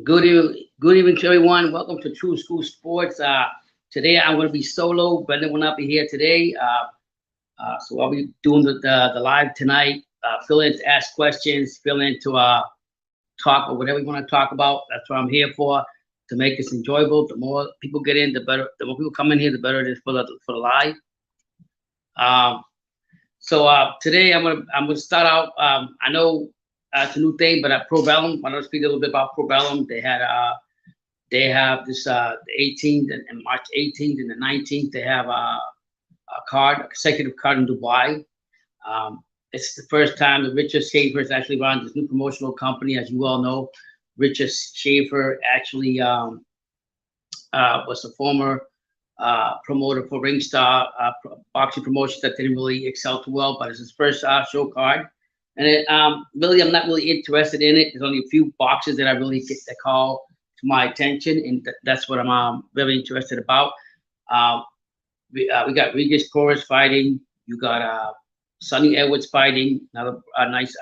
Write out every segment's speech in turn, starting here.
Good evening to everyone. Welcome to True School Sports. Today I'm going to be solo. Brendan will not be here today, so I'll be doing the live tonight. Fill in to ask questions, fill in to talk or whatever you want to talk about. That's what I'm here for, to make this enjoyable. The more people get in, the better. The more people come in here, the better it is for the live. Today I'm gonna start out. I know it's a new thing, but at Probellum, I want to speak a little bit about Probellum. They have this the 18th and March 18th and the 19th. They have a consecutive card in Dubai. It's the first time that Richard Schaefer has actually run this new promotional company. As you all know, Richard Schaefer actually was a former promoter for Ringstar boxing promotions that didn't really excel too well, but it's his first show card. And really, I'm not really interested in it. There's only a few boxes that I really get that call to my attention, and that's what I'm very interested about. We got Regis Porras fighting. You got Sonny Edwards fighting, another nice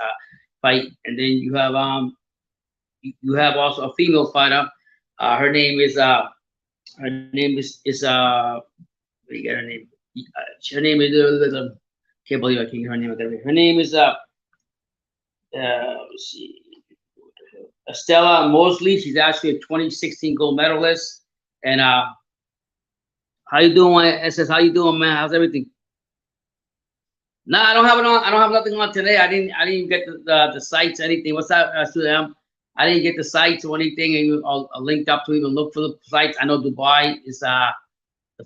fight, and then you have also a female fighter. Her name is what do you get her name? Her name is can't believe I can't get her name. Her name is let's see, Estella Mosley. She's actually a 2016 gold medalist. And how you doing? It says, how you doing, man? How's everything? No, I don't have it on. I don't have nothing on today. I didn't get the sites, anything. What's up, Sudam? I didn't get the sites or anything. And I linked up to even look for the sites. I know Dubai is the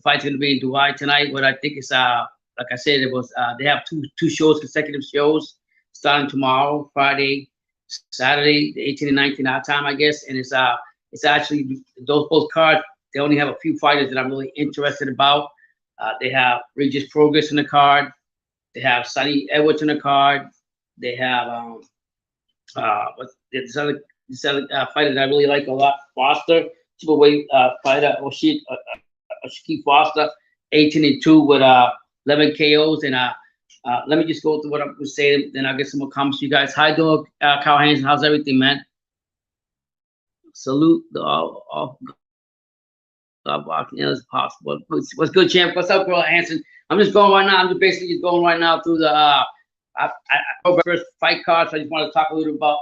fight's going to be in Dubai tonight. What I think is like I said, it was they have two shows, consecutive shows, starting tomorrow, Friday, Saturday, the 18 and 19 our time, I guess. And it's actually those both cards. They only have a few fighters that I'm really interested about. They have Regis Progress in the card. They have Sonny Edwards in the card. They have this other fighter that I really like a lot, Foster, superweight fighter, Oshik Foster, 18-2 with 11 KOs. And let me just go through what I'm going to say, then I'll get some more comments to you guys. Hi, dog, Kyle Hansen. How's everything, man? Salute the all boxing as possible. What's good, champ? What's up, girl, Hansen? I'm just going right now. I'm just basically just going right now through the first fight card. So I just want to talk a little about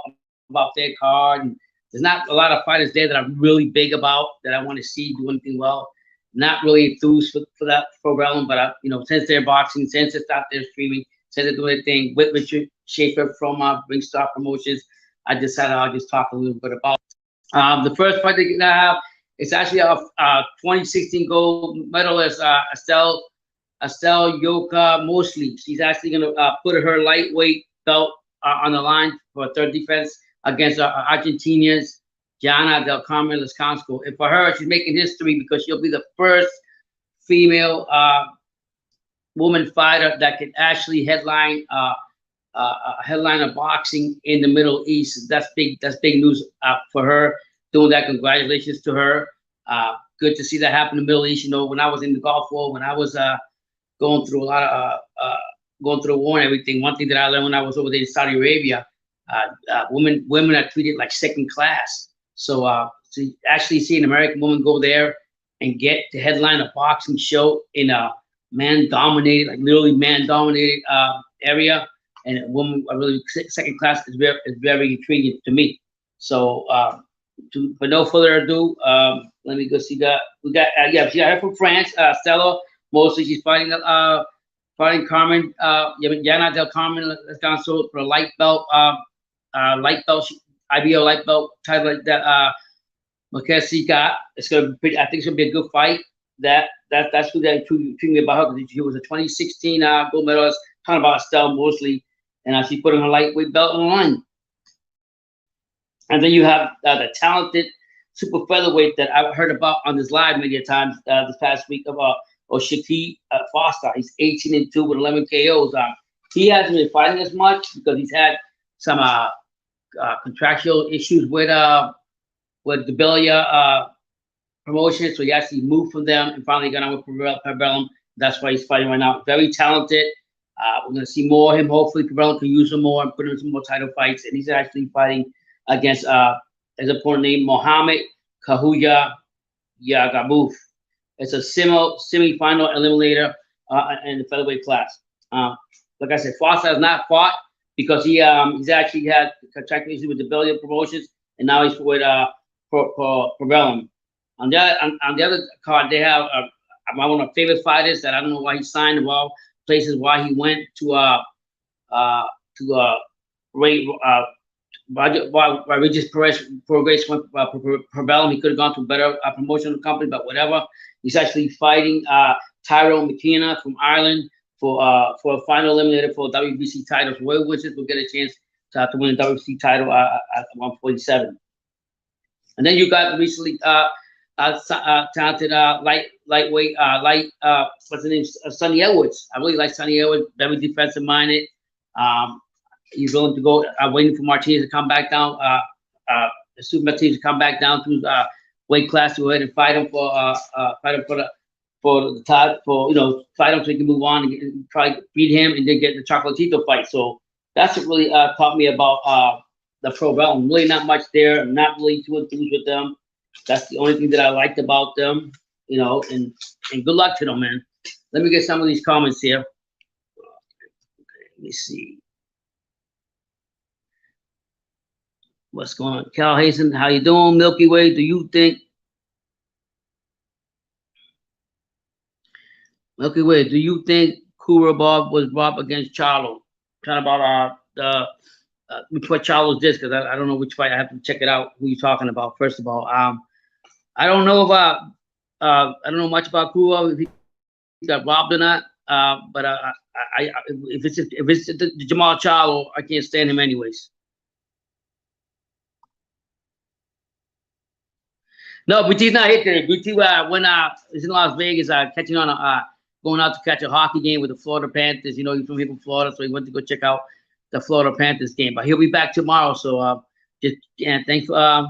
their card. And there's not a lot of fighters there that I'm really big about that I want to see do anything well. Not really enthused for that program, but since they're boxing, since it's out there streaming, since they're doing their thing with Richard Schaefer from Ringstar Promotions, I decided I'll just talk a little bit about the first fight they're gonna have. It's actually a 2016 gold medalist, Estelle Yoka Mosley. She's actually gonna put her lightweight belt on the line for a third defense against Argentina's Jana Del Carmen Lasconsco. And for her, she's making history because she'll be the first female woman fighter that can actually headline of boxing in the Middle East. That's big. That's big news for her. Doing that, congratulations to her. Good to see that happen in the Middle East. When I was in the Gulf War, when I was going through a lot of going through the war and everything, one thing that I learned when I was over there in Saudi Arabia, women are treated like second class. So to actually see an American woman go there and get to headline a boxing show in a man-dominated, like literally man-dominated area, and a woman really second class is very intriguing to me. So for no further ado, let me go see that we got she got her from France, Stella. Mostly she's fighting Carmen Yana Del Carmen Lasconsco for a light belt. IBO light belt title like that. Makesi got. It's gonna be pretty. I think it's gonna be a good fight. That's who that intrigued me about her, because she was a 2016 gold medalist. Talking about Estelle Mosley, and she's putting her lightweight belt on the line. And then you have the talented super featherweight that I've heard about on this live many times this past week of Oshiki Foster. He's 18-2 with 11 KOs. He hasn't been fighting as much because he's had some contractual issues with the Belia promotion. So he actually moved from them and finally got on with Probellum. That's why he's fighting right now. Very talented. We're going to see more of him. Hopefully, Probellum can use him more and put him in some more title fights. And he's actually fighting against his opponent named Mohammed Kahuya Yagaboof. It's a semi-final eliminator in the featherweight class. Like I said, Foster has not fought because he's actually had contract issues with the Belgian promotions, and now he's with Probellum. On the other card, they have one of my favorite fighters that I don't know why he signed of all places, why he went to Ray why Regis Progress went Probellum. He could have gone to a better promotional company, but whatever. He's actually fighting Tyrone McKenna from Ireland for a final eliminator for WBC title. So whoever wins this will get a chance to win the WBC title at 147. And then you got recently talented lightweight what's his name, Sonny Edwards. I really like Sonny Edwards, very defensive minded. He's willing to go. Waiting for Martinez to come back down. Super Martinez to come back down to weight class to go ahead and fight him for the top, fight him so he can move on and try to beat him and then get the Chocolatito fight. So that's what really caught me about the Pro Realm. Really not much there. I'm not really too enthused with them. That's the only thing that I liked about them, and good luck to them, man. Let me get some of these comments here. Okay, let me see. What's going on? Cal Hazen, how you doing? Milky Way, do you think Kura Bob was robbed against Charlo? Kind of about what Charlo's this, because I don't know which fight. I have to check it out. Who you talking about? First of all, I don't know about I don't know much about Kura, if he got robbed or not. But if it's the Jamal Charlo, I can't stand him anyways. No, BT's not hit there. BT when he's in Las Vegas, catching on going out to catch a hockey game with the Florida Panthers. He's from here from Florida, so he went to go check out the Florida Panthers game. But he'll be back tomorrow. So thanks for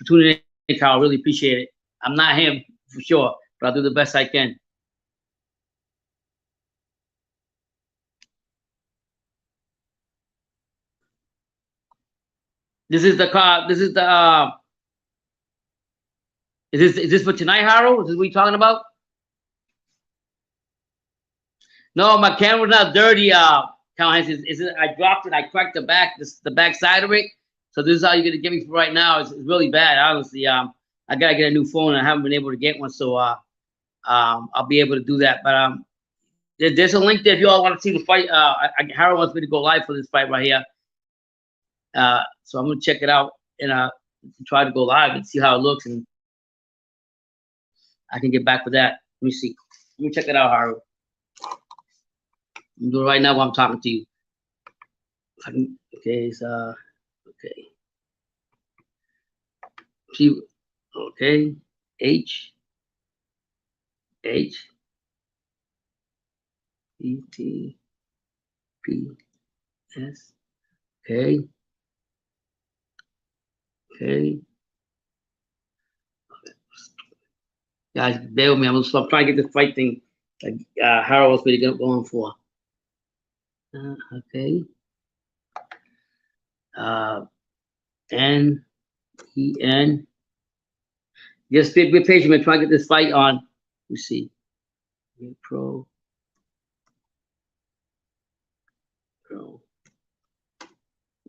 tuning in, Carl. Really appreciate it. I'm not him for sure, but I'll do the best I can. This is the car. This is the. Is this for tonight, Harold? Is this what you're talking about? No, my camera's not dirty. I dropped it. I cracked the back side of it. So this is how you're gonna get me for right now. It's really bad, honestly. I gotta get a new phone, and I haven't been able to get one. So I'll be able to do that. But there's a link there if you all want to see the fight. Harold wants me to go live for this fight right here. So I'm gonna check it out and try to go live and see how it looks, and I can get back with that. Let me see. Let me check it out, Harold. I'm doing it right now while I'm talking to you. Okay, so okay. P, okay. H E T P S. Okay. Okay. Guys, bear with me. I'm trying to get this fight thing Harold was really going for. Okay. N-E-N. Just be patient. We're trying to get this fight on. You see. Pro.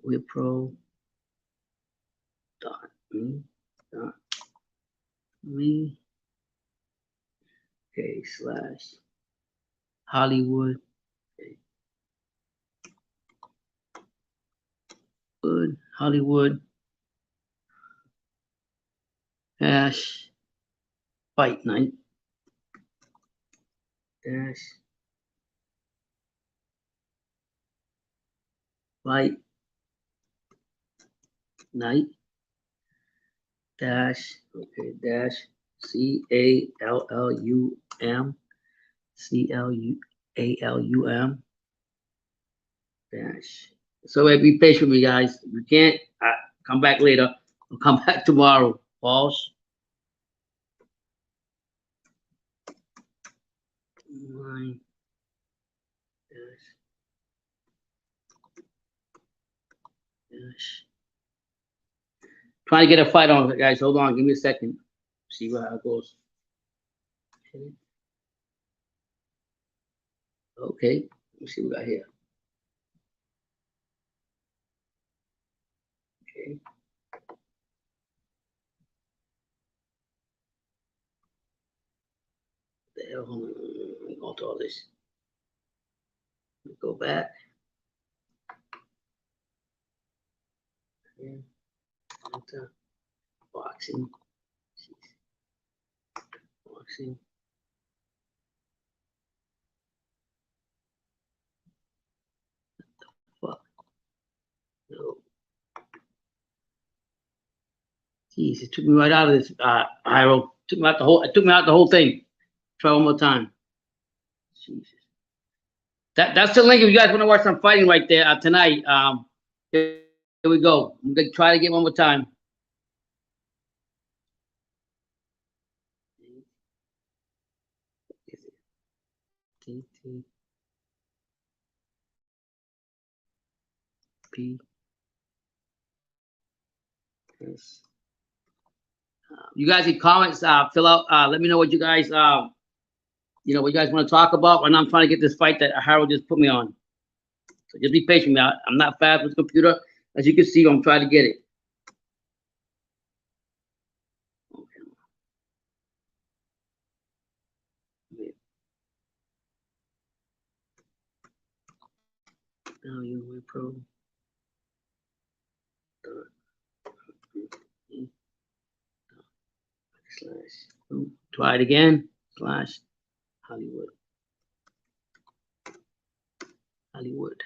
We're pro. Dot me. Okay, / Hollywood. Okay. Hollywood. Dash. Fight night. Dash. Fight night. Dash. Okay, dash. CALLUM dash. So be patient with me, guys. If you can't, come back later. I'll come back tomorrow. False. Line dash. Trying to get a fight on, guys. Hold on, give me a second. See how it goes. Okay. Okay. Let's see what we got here. Okay. The hell? Hold on. Let me go to all this. Let me go back. Okay. Boxing. Boxing. Fuck. No. Jeez, it took me right out of this. Hyrule. Took me out the whole. It took me out the whole thing. Try one more time. Jesus. That's the link if you guys want to watch some fighting right there tonight. Here we go. I'm gonna try to get one more time. T T P S. You guys can comments, fill out, let me know what you guys, what you guys want to talk about. And I'm trying to get this fight that Harold just put me on. So just be patient with me. I'm not fast with the computer. As you can see, I'm trying to get it. Now you pro. Slash. Try it again. Slash Hollywood. Hollywood.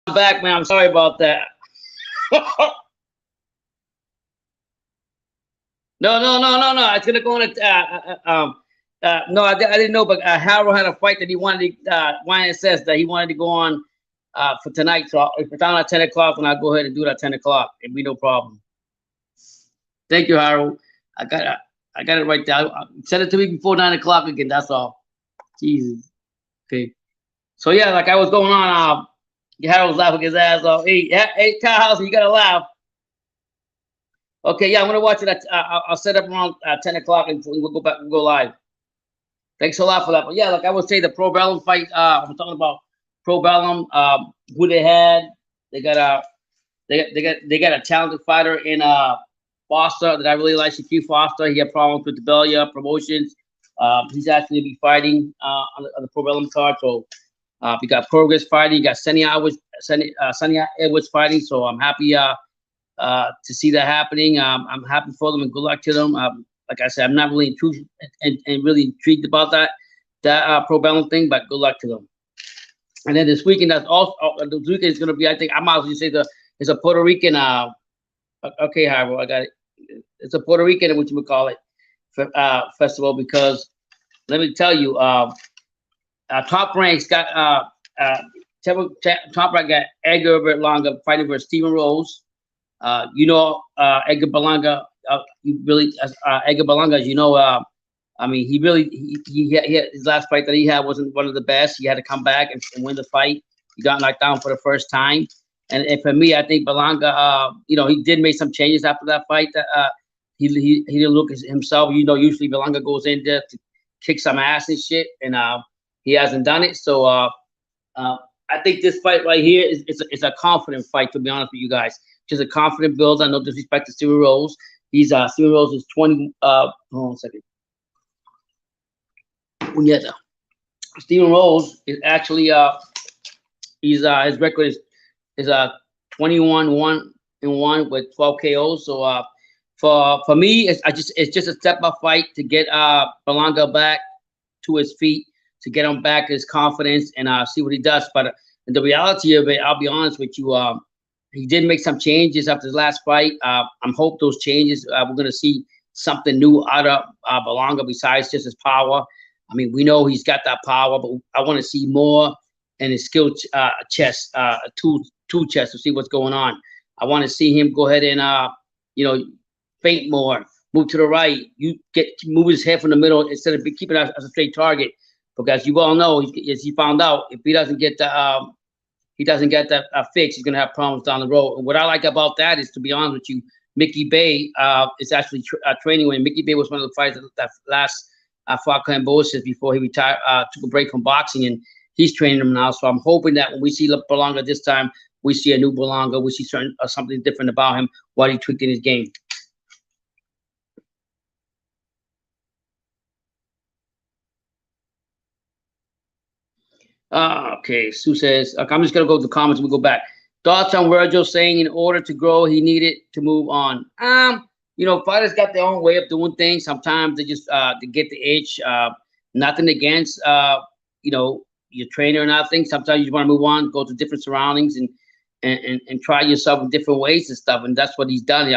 I'm back, man. I'm sorry about that. No. It's gonna go on. No, I didn't know, but Harold had a fight that he wanted to. Ryan says that he wanted to go on for tonight. So if it's on at 10 o'clock, then I'll go ahead and do it at 10 o'clock. It'd be no problem. Thank you, Harold. I got it. I got it right there. Send it to me before 9 o'clock again. That's all. Jesus. Okay. So yeah, like I was going on. Harold's laughing his ass off. Hey, Kyle House, you gotta laugh. Okay, yeah, I'm gonna watch it. I'll set up around 10 o'clock and we'll go back and go live. Thanks a lot for that. But yeah, like I would say, the Pro Bellum fight. I'm talking about Pro Bellum. Who they had? They got a they got a talented fighter in Foster that I really like. Shaquille Foster. He had problems with the Belia promotions. He's actually be fighting on the Pro Bellum card. So we got Progress fighting. You got Sunny Edwards fighting. So I'm happy to see that happening. I'm happy for them and good luck to them. Like I said, I'm not really really intrigued about that Pro Bellum thing, but good luck to them. And then this weekend, that's also this weekend is going to be. I think I might as well say it's a Puerto Rican. Okay, Harold, I got it. It's a Puerto Rican, what you would call it, festival, because let me tell you, Top Rank's got Top Rank got Edgar Berlanga fighting versus Steven Rose. Edgar Berlanga. Edgar Berlanga, as you know, I mean, he had his last fight that he had wasn't one of the best. He had to come back and win the fight. He got knocked down for the first time. And for me, I think Berlanga, he did make some changes after that fight. He didn't look as himself. Usually Berlanga goes in there to kick some ass and shit, and he hasn't done it. So I think this fight right here is a confident fight, to be honest with you guys. Just a confident build. No disrespect to Steven Rose. Steven Rose is 20. Hold on a second. Steven Rose is actually his record is 21-1-1 with 12 KOs. So for me, it's just a step up fight to get Berlanga back to his feet, to get him back his confidence and see what he does. But the reality of it, I'll be honest with you, he did make some changes after his last fight. I'm hope those changes we're gonna see something new out of Berlanga besides just his power. I mean, we know he's got that power, but I want to see more in his skill chest, tool chest, to see what's going on. I want to see him go ahead and feint more, move to the right. Move his head from the middle instead of keeping it as a straight target. Because you all know, as he found out, if he doesn't get that fix, he's gonna have problems down the road. And what I like about that is, to be honest with you, Mickey Bay is actually training with him. Mickey Bay was one of the fighters that last fought Cambosis before he retired, took a break from boxing, and he's training him now. So I'm hoping that when we see Berlanga this time, we see a new Berlanga. We see something different about him while he tweaked in his game. Okay, Sue says, okay, I'm just going to go to the comments and we'll go back. Thoughts on Virgil saying in order to grow, he needed to move on. Fighters got their own way of doing things. Sometimes they just to get the itch. Nothing against your trainer or nothing. Sometimes you want to move on, go to different surroundings and try yourself in different ways and stuff. And that's what he's done.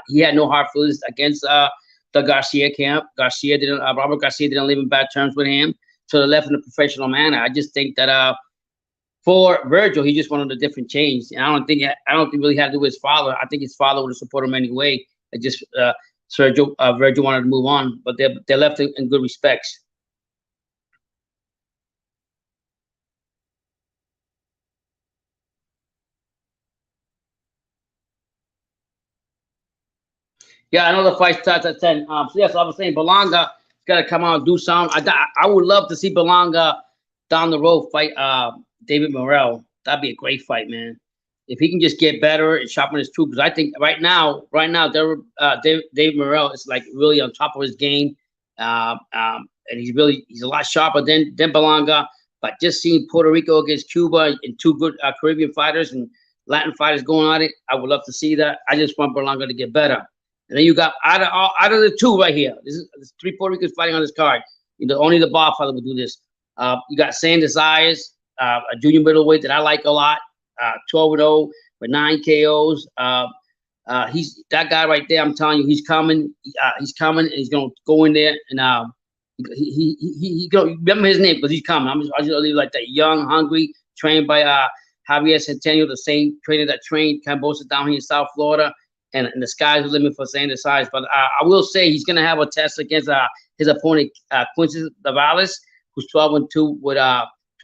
He had no hard feelings against the Garcia camp. Robert Garcia didn't live in bad terms with him. To the left in a professional manner. I just think that for Virgil, he just wanted a different change. And I don't think really had to do with his father. I think his father would have supported him anyway. It just Virgil wanted to move on, but they left in good respects. Yeah, I know the fight starts at 10. So yes, I was saying Berlanga got to come out and do something. I would love to see Berlanga down the road fight David Morrell. That'd be a great fight, man. If he can just get better and sharpen his tools, because I think right now, David Morrell is like really on top of his game, and he's a lot sharper than Berlanga. But just seeing Puerto Rico against Cuba and two good Caribbean fighters and Latin fighters going at it, I would love to see that. I just want Berlanga to get better. And then you got out of the two right here. This is 3 Puerto Ricans fighting on this card. Only the Godfather would do this. You got Sanders Ayers, a junior middleweight that I like a lot. 12-0 with 9 KOs. He's that guy right there. I'm telling you, he's coming. He's coming, and he's gonna go in there and He go, remember his name because he's coming. I just leave like that young, hungry, trained by Javier Centennial, the same trainer that trained Cambosa down here in South Florida. And the sky's the limit for Xander Size. But I will say he's gonna have a test against his opponent Quincy Lavales, who's 12-2 with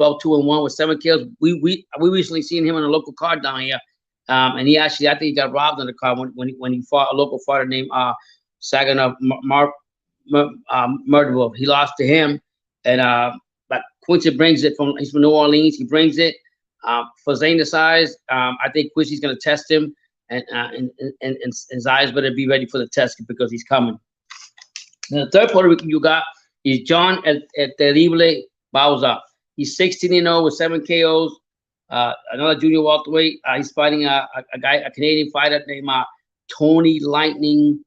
12-2-1 with 7 kills. We recently seen him on a local card down here, and he actually, I think he got robbed on the card when he fought a local fighter named Saginaw Murderwolf. He lost to him, and but Quincy brings it he's from New Orleans. He brings it for Xander Size. I think Quincy's gonna test him, and Size better be ready for the test because he's coming. And the third Puerto Rican you got is John Terrible Bauza. He's 16-0 with 7 KOs. Another junior welterweight. He's fighting a Canadian fighter named Tony Lightning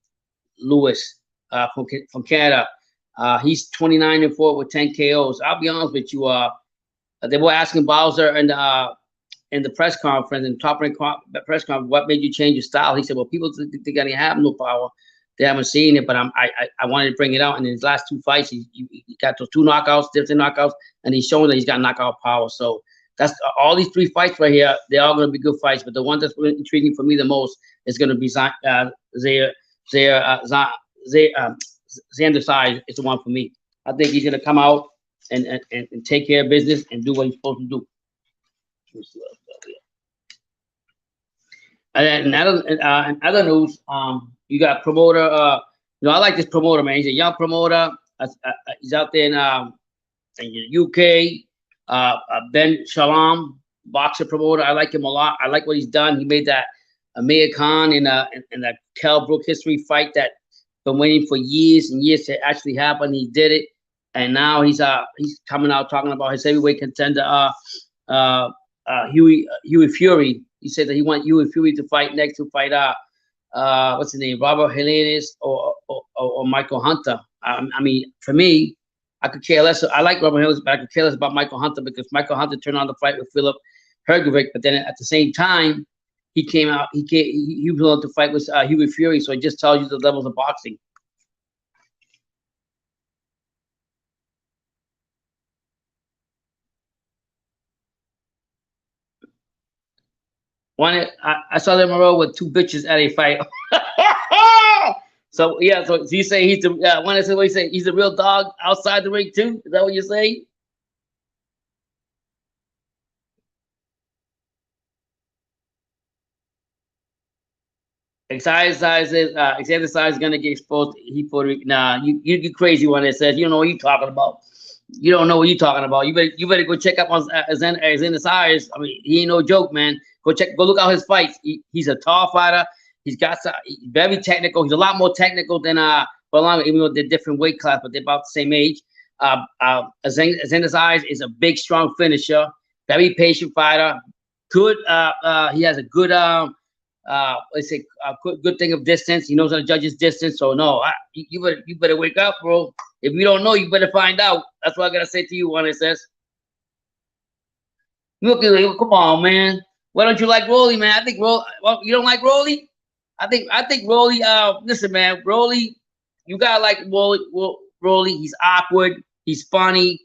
Lewis from Canada. He's 29-4 with 10 KOs. I'll be honest with you. They were asking Bowser in the press conference, and top rank press conference, what made you change your style? He said, "Well, people think they have no power. They haven't seen it, but I wanted to bring it out." And in his last 2 fights, he got those 2 knockouts, different knockouts, and he's showing that he's got knockout power. So that's all these 3 fights right here. They're all going to be good fights, but the one that's really intriguing for me the most is going to be Xander Size. Is the one for me. I think he's going to come out and take care of business and do what he's supposed to do. And in other news, you got promoter. I like this promoter, man. He's a young promoter. He's out there in the UK. Ben Shalom, boxer promoter. I like him a lot. I like what he's done. He made that Amir Khan in that Kell Brook history fight that been waiting for years and years to actually happen. He did it, and now he's coming out talking about his heavyweight contender, Huey Fury. He said that he wants Huey Fury to fight next to fight what's his name, Robert Helenes or Michael Hunter. I mean, for me, I could care less. I like Robert Helenes, but I could care less about Michael Hunter because Michael Hunter turned on the fight with Philip Hergovic, but then at the same time, he came out. He was willing to fight with Huey Fury, so it just tells you the levels of boxing. I saw them roll with 2 bitches at a fight. So yeah, so you say he's the one that said what you say, he's a real dog outside the ring too? Is that what you're saying? Xander Size is gonna get exposed. He Puerto Rican. Nah, you crazy one that says you don't know what you talking about. You don't know what you talking about. You better go check up on Xander Size. I mean, he ain't no joke, man. Go look out his fights. He's a tall fighter. He's very technical. He's a lot more technical than Berlanga, even though they're different weight class, but they're about the same age. Xander Size is a big, strong finisher. Very patient fighter. Good. He has a good let's say good thing of distance. He knows how to judge his distance. So no, you better wake up, bro. If you don't know, you better find out. That's what I gotta say to you, Juan. It says, look, come on, man. Why don't you like Rolly, man? I think well, you don't like Rolly. I think Rolly. Listen, man, Rolly, you gotta like Rolly. He's awkward. He's funny.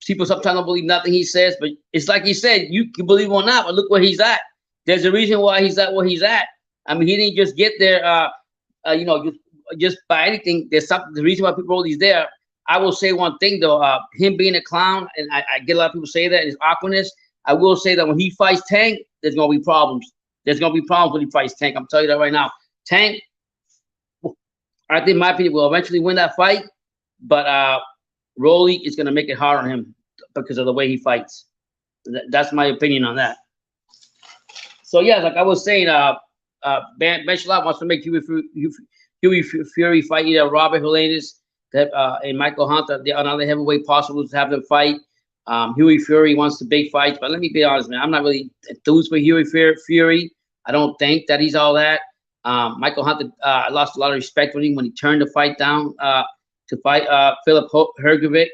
People sometimes don't believe nothing he says, but it's like he said, you can believe or not. But look where he's at. There's a reason why he's at where he's at. I mean, he didn't just get there, just by anything. There's something. The reason why Rolly's there. I will say one thing though. Him being a clown, and I get a lot of people say that his awkwardness. I will say that when he fights Tank, there's gonna be problems. There's gonna be problems when he fights Tank. I'm telling you that right now. Tank, I think my opinion will eventually win that fight, but Rolly is gonna make it hard on him because of the way he fights. That's my opinion on that. So yeah, like I was saying, Ben Shalom wants to make Huey Fury fight either Robert Helenes and Michael Hunter. Another heavyweight possible to have them fight. Huey Fury wants the big fights, but let me be honest, man. I'm not really enthused for Huey Fury. I don't think that he's all that. Michael Hunter, I lost a lot of respect for him when he turned the fight down to fight Philip Hergovic.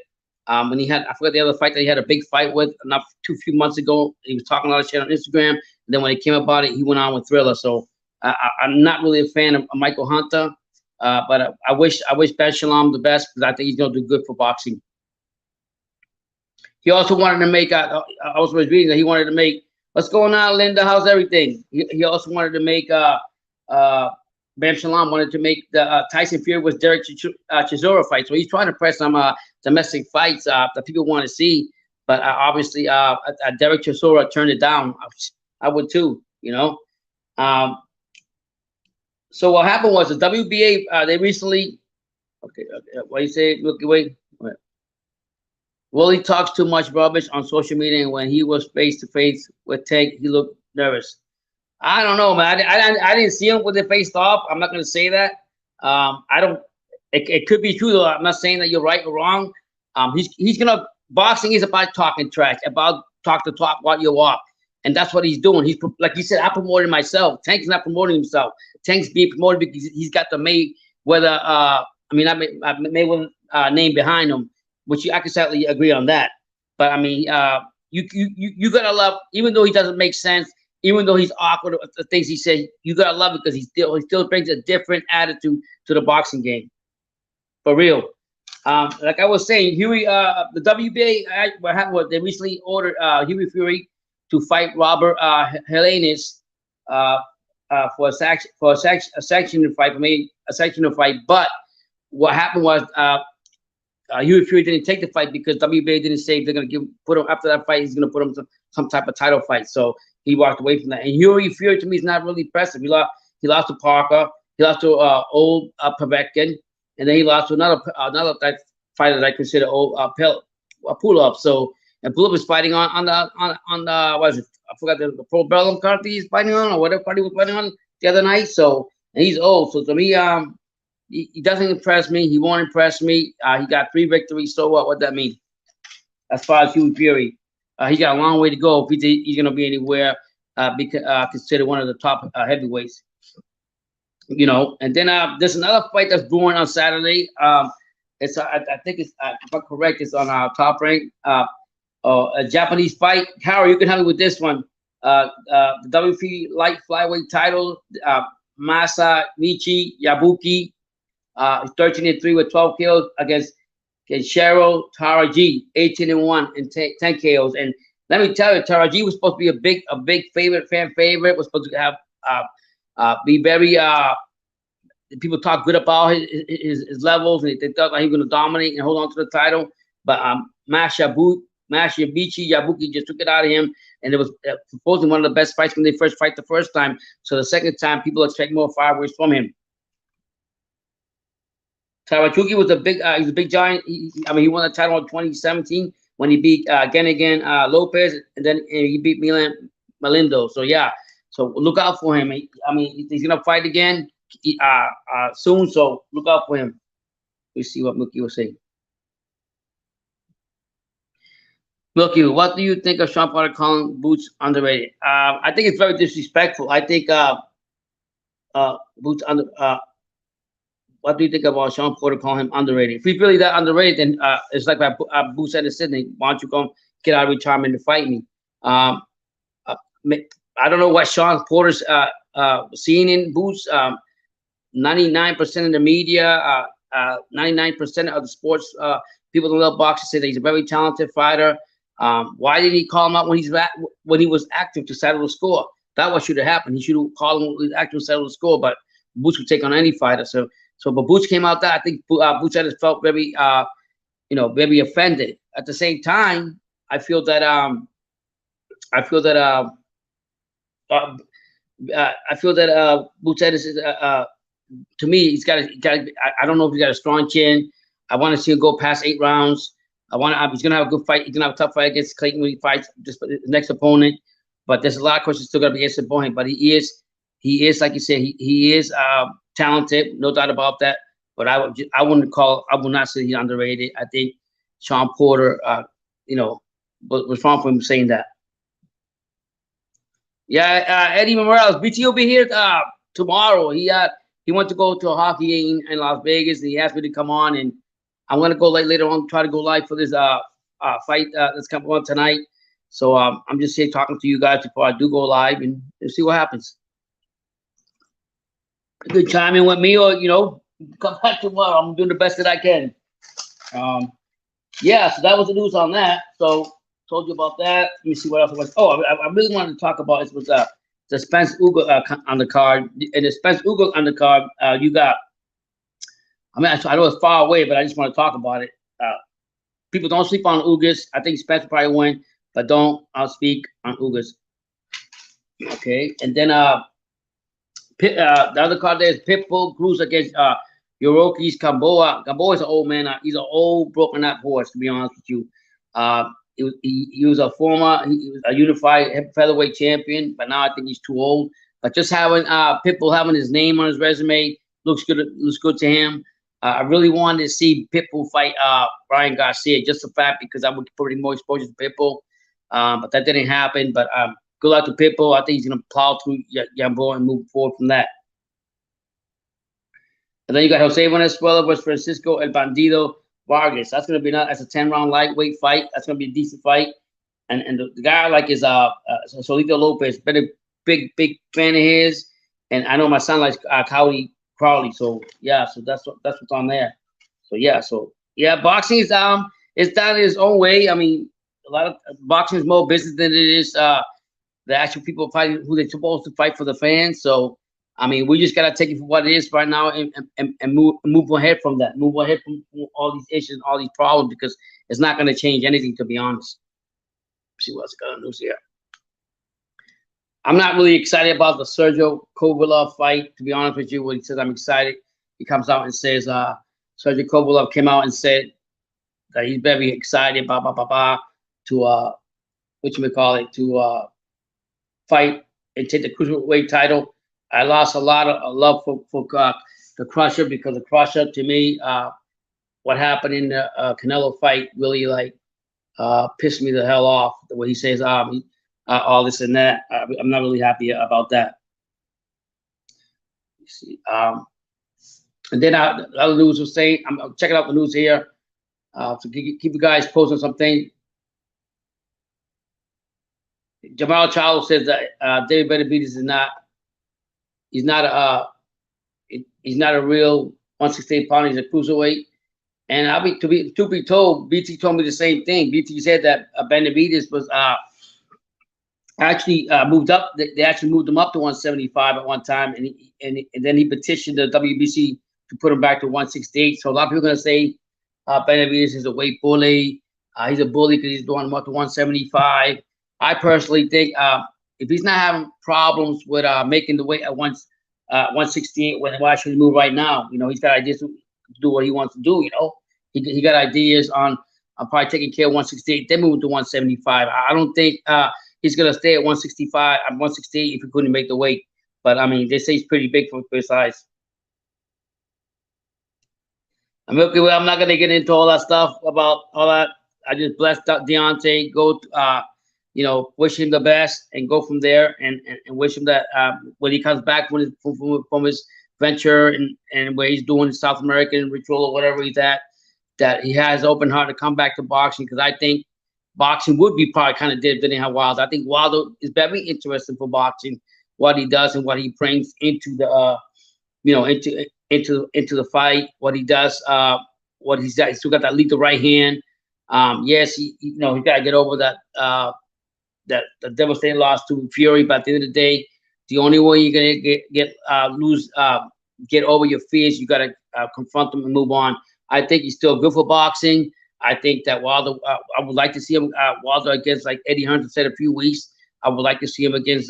When he had, I forgot the other fight that he had a big fight with a few months ago. He was talking a lot of shit on Instagram. And then when it came about it, he went on with Thriller. So I'm not really a fan of Michael Hunter. But I wish Ben Shalom the best because I think he's gonna do good for boxing. He also wanted to make. I was reading that he wanted to make. What's going on, Linda? How's everything? He also wanted to make. Ben Shalom wanted to make the Tyson Fury with Derek Chisora fight. So he's trying to press some domestic fights that people want to see. But obviously, Derek Chisora turned it down. I would too, you know. So what happened was the WBA, they recently, okay, what do you say? Look, wait. Willie talks too much rubbish on social media, and when he was face to face with Tank, he looked nervous. I don't know, man. I didn't see him when they faced off. I'm not going to say that. I don't. It could be true though. I'm not saying that you're right or wrong. He's gonna boxing is about talking trash, about talk to talk while you're off, and that's what he's doing. He's like you said, I promoted myself. Tank's not promoting himself. Tank's being promoted because he's got the Mayweather. I mean, Mayweather name behind him, which I can certainly agree on that. But I mean, you gotta love, even though he doesn't make sense, even though he's awkward with the things he said, you gotta love it because he still brings a different attitude to the boxing game, for real. Like I was saying, Huey, the WBA, what happened was they recently ordered Huey Fury to fight Robert Helenius for a sanctioned fight. I mean, a sanctioned fight. But what happened was Huey Fury didn't take the fight because WBA didn't say they're gonna put him after that fight. He's gonna put him some type of title fight. So he walked away from that. And Huey Fury to me is not really impressive. He lost to Parker. He lost to old Povetkin. And then he lost to another fighter that I consider old Pulov. So and Pulov is fighting on the what is it? I forgot the Pro Bellum card he's fighting on, or whatever card he was fighting on the other night. So and he's old. So to me, he doesn't impress me. He won't impress me. He got 3 victories. So what that mean? As far as Huey Fury, he got a long way to go if he's going to be anywhere. Considered one of the top heavyweights. You know, and then there's another fight that's brewing on Saturday. It's I think it's if I'm correct, it's on our Top Rank. A Japanese fight. Harry, you can help me with this one. The WP light flyweight title. Masa Michi Yabuki, 13-3 with 12 kills against Kenshiro Taraji, 18-1 and 10 KOs. And let me tell you, Taraji was supposed to be a big fan favorite. Was supposed to have be very people talk good about his levels, and they thought like he was going to dominate and hold on to the title. But Mashabichi Yabuki just took it out of him, and it was supposedly one of the best fights when they first fight the first time. So the second time, people expect more fireworks from him. Tarachuki was he's a big giant. I mean, he won the title in 2017 when he beat again Lopez, and then he beat Milan Malindo. So yeah, so look out for him. I mean, he's gonna fight again soon. So look out for him. We see what Mookie was saying. Mookie, what do you think of Sean Porter calling Boots underrated? I think it's very disrespectful. I think Boots under. What do you think about Sean Porter calling him underrated? If he's really that underrated, then it's like Boots said to Sydney, why don't you go get out of retirement to fight me? I don't know what Sean Porter's seeing in Boots. 99% of the media, 99% of the sports people who love boxing say that he's a very talented fighter. Why didn't he call him out when he was active to settle the score? That what should have happened. He should have called him when he was active to settle the score. But Boots would take on any fighter. But Boots came out there. I think Boots had felt very, very offended. At the same time, I feel that Boots is to me, he's got. I don't know if he's got a strong chin. I want to see him go past 8 rounds. He's gonna have a good fight. He's gonna have a tough fight against Clayton when he fights just the next opponent. But there's a lot of questions still gonna be answered for him. But he is like you said, he is talented, no doubt about that. But I would not say he's underrated. I think Sean Porter, was wrong for him saying that. Yeah, Eddie Morales, BT will be here tomorrow. He went to go to a hockey game in Las Vegas, and he asked me to come on, and I'm gonna go later on, try to go live for this fight that's coming on tonight. So I'm just here talking to you guys before I do go live and see what happens. You could chime in with me, or Come back tomorrow. I'm doing the best that I can. Um, yeah, so that was the news on that. So told you about that. Let me see what else it was. Oh, I really wanted to talk about it was the Spence Ugo on the card. And the Spence Ugo on the card, you got. I mean, I know it's far away, but I just want to talk about it. People don't sleep on Ugas. I think Spence will probably win, but don't speak on Ugas. Okay, and then the other card there is Pitbull Cruz against Yoroki's Gamboa. Gamboa is an old man. He's an old broken up horse, to be honest with you. He was a former, he was a unified featherweight champion, but now I think he's too old. But just having Pitbull having his name on his resume looks good. Looks good to him. I really wanted to see Pitbull fight Brian Garcia, just the fact because I would put more exposure to Pitbull, but that didn't happen. But good luck to Pitbull. I think he's gonna plow through Gamboa and move forward from that. And then you got Jose Venezuela versus Francisco El Bandido Vargas. That's gonna be that's a 10-round lightweight fight. That's gonna be a decent fight. And the guy I like is Solito Lopez. Been a big fan of his. And I know my son likes Cowley Crowley. So yeah, so that's what's on there. So yeah, boxing is it's done in its own way. I mean, a lot of boxing is more business than it is the actual people fighting who they're supposed to fight for the fans. So I mean, we just gotta take it for what it is right now and move ahead from that. Move ahead from all these issues, all these problems, because it's not gonna change anything, to be honest. Let's see what's going on news here. I'm not really excited about the Sergio Kovalev fight, to be honest with you. When he says I'm excited, he comes out and says Sergio Kovalev came out and said that he's very excited, to to fight and take the cruiserweight title. I lost a lot of love for the Crusher, because the Crusher, to me, what happened in the Canelo fight really pissed me the hell off. The way he says all this and that, I'm not really happy about that. You see, and then the other news was saying, I'm checking out the news here to keep you guys posted on something. Jamal Charlo says that David Benavidez is not. He's not a real 168 pounder. He's a cruiserweight. And to be told, BT told me the same thing. BT said that Benavidez was actually moved up. They actually moved him up to 175 at one time, and then he petitioned the WBC to put him back to 168. So a lot of people are gonna say Benavidez is a weight bully. He's a bully because he's doing him up to 175. I personally think if he's not having problems with making the weight at 168, why should he move right now? You know, he's got ideas to do what he wants to do. You know, he got ideas on probably taking care of 168, then moving to 175. I don't think he's gonna stay at 165 at 168 if he couldn't make the weight. But I mean, they say he's pretty big for his size. I'm not gonna get into all that stuff about all that. I just blessed Deontay. Go wish him the best and go from there, and wish him that when he comes back from his venture and where he's doing South American ritual or whatever he's at, that he has open heart to come back to boxing, because I think boxing would be probably kind of different than how Wilder. I think Wilder is very interesting for boxing, what he does and what he brings into the into the fight, what he does, what he's got. He's still got that lethal right hand. Yes, he got to get over that the devastating loss to Fury. But at the end of the day, the only way you're gonna get over your fears, you got to confront them and move on. I think he's still good for boxing. I think that Wilder, I would like to see him Wilder against, like Eddie Hearn said, a few weeks. I would like to see him against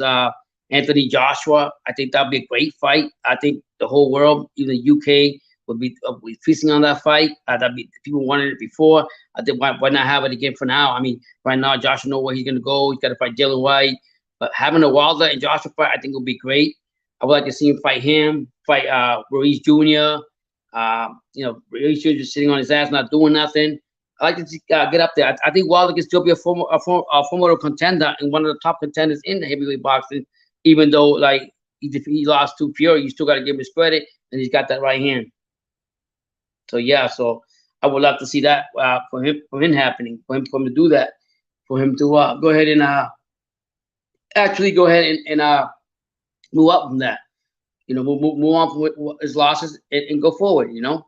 Anthony Joshua. I think that'd be a great fight. I think the whole world, even the UK, would be feasting on that fight. That'd be, people wanted it before. I think why not have it again for now? I mean, right now Joshua knows where he's gonna go. He's got to fight Dylan White, but having a Wilder and Joshua fight, I think would be great. I would like to see him fight Ruiz Jr. Ruiz Jr. just sitting on his ass, not doing nothing. I like to get up there. I think Wilder can still be a formidable contender and one of the top contenders in the heavyweight boxing, even though like he lost to Fury, you still got to give him his credit, and he's got that right hand. So yeah, so I would love to see that for him happening, for him to do that, for him to go ahead and actually go ahead and move up from that. You know, move on from his losses and go forward. You know,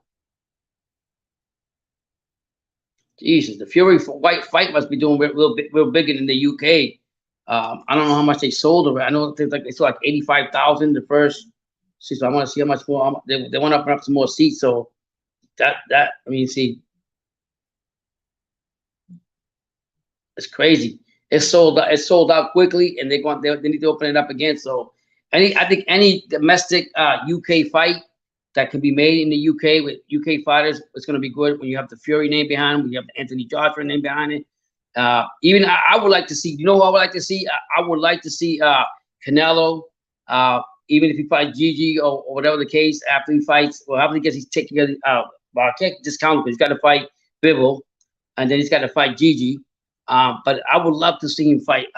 Jesus, the Fury White fight must be doing real big in the UK. I don't know how much they sold of it. I know they sold like 85,000 the first. So I want to see how much more they went up some more seats. So that I mean, see, it's crazy. It's sold out. It's sold out quickly, and they need to open it up again. So I think any domestic UK fight that can be made in the UK with UK fighters, it's going to be good. When you have the Fury name behind him, when you have the Anthony Joshua name behind it. Even I would like to see. You know who I would like to see? I would like to see Canelo. Even if he fights Gigi or whatever the case after he fights, well, after he gets he's taking well, I can't discount because he's got to fight Bivol, and then he's got to fight Gigi. But I would love to see him fight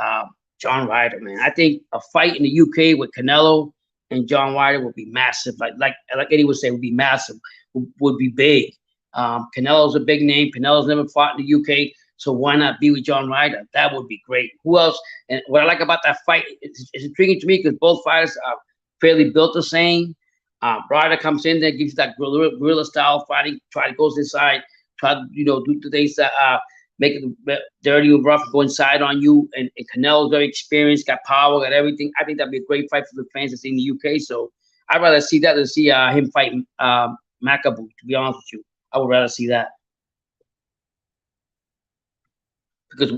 John Ryder, man. I think a fight in the UK with Canelo and John Ryder would be massive. Like Eddie would say, would be massive, would be big. Canelo's a big name. Canelo's never fought in the UK, so why not be with John Ryder? That would be great. Who else? And what I like about that fight, it's intriguing to me because both fighters are fairly built the same. Ryder comes in there, gives you that guerrilla style fighting, goes inside, try to do the things that make it dirty and rough, go inside on you. And Canelo's very experienced, got power, got everything. I think that'd be a great fight for the fans that's in the UK. So I'd rather see that than see him fight Makabu, to be honest with you. I would rather see that. Because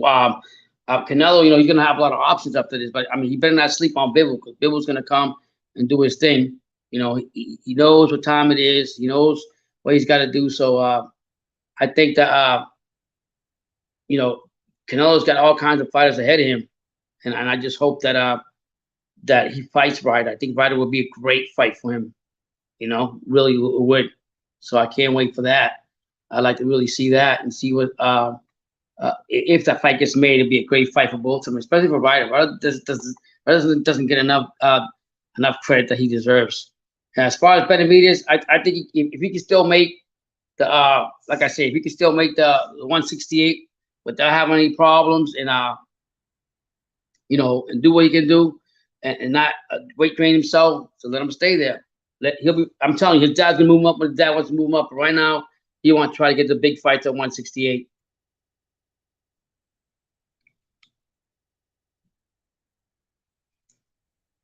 Canelo, he's going to have a lot of options after this. But, I mean, he better not sleep on Bivol because Bivol's going to come and do his thing. He knows what time it is. He knows what he's got to do. So I think that Canelo's got all kinds of fighters ahead of him, and I just hope that that he fights Ryder. I think Ryder would be a great fight for him. Really would. So I can't wait for that. I'd like to really see that and see what if that fight gets made. It'd be a great fight for both of them, especially for Ryder. Ryder doesn't get enough credit that he deserves. And as far as Benavidez, I think if he can still make the like I say, if he can still make the 168 without having any problems and and do what he can do and not weight train himself, so let him stay there. I'm telling you, his dad's gonna move him up, but his dad wants to move him up. But right now, he wants to try to get the big fights at 168.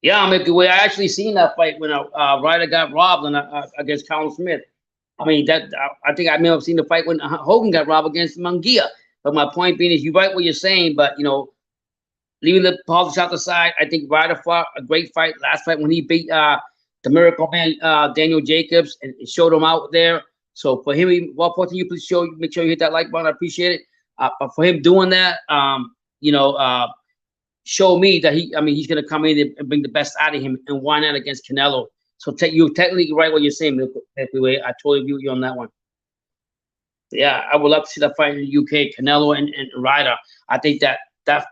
Yeah, I'll make the way. I actually seen that fight when Ryder got robbed against Colin Smith. I mean, I think I may have seen the fight when Hogan got robbed against Munguia. But my point being is, you're right what you're saying, but leaving the politics out the side, I think Ryder fought a great fight last fight when he beat the Miracle Man Daniel Jacobs and showed him out there. So for him, well, fortunately, you please make sure you hit that like button. I appreciate it. But for him doing that, show me that he's gonna come in and bring the best out of him, and why not against Canelo? So you're technically right what you're saying, Heavyweight. I totally agree with you on that one. Yeah, I would love to see that fight in the UK, Canelo and Ryder. I think that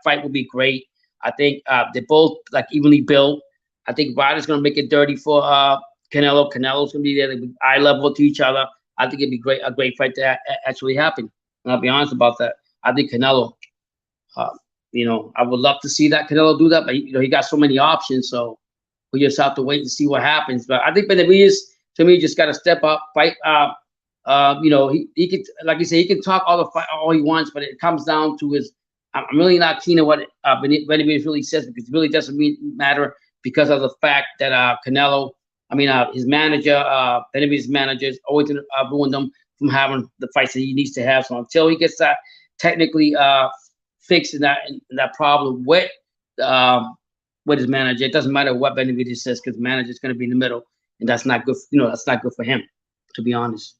fight would be great. I think they're both like evenly built. I think Ryder's gonna make it dirty for Canelo. Canelo's gonna be there, they be eye level to each other. I think it'd be a great fight to actually happen. And I'll be honest about that. I think Canelo. I would love to see that Canelo do that, but he got so many options, so we just have to wait and see what happens. But I think Benavidez, to me, just got to step up, fight. He could, like you say, he can talk all he wants, but it comes down to his. I'm really not keen on what Benavidez really says, because it really doesn't matter, because of the fact that Canelo, his manager, Benavidez's manager, is always ruined them from having the fights that he needs to have. So until he gets that technically fixing that problem with his manager, it doesn't matter what Benavidez says, because the manager is going to be in the middle, and that's not good. That's not good for him, to be honest.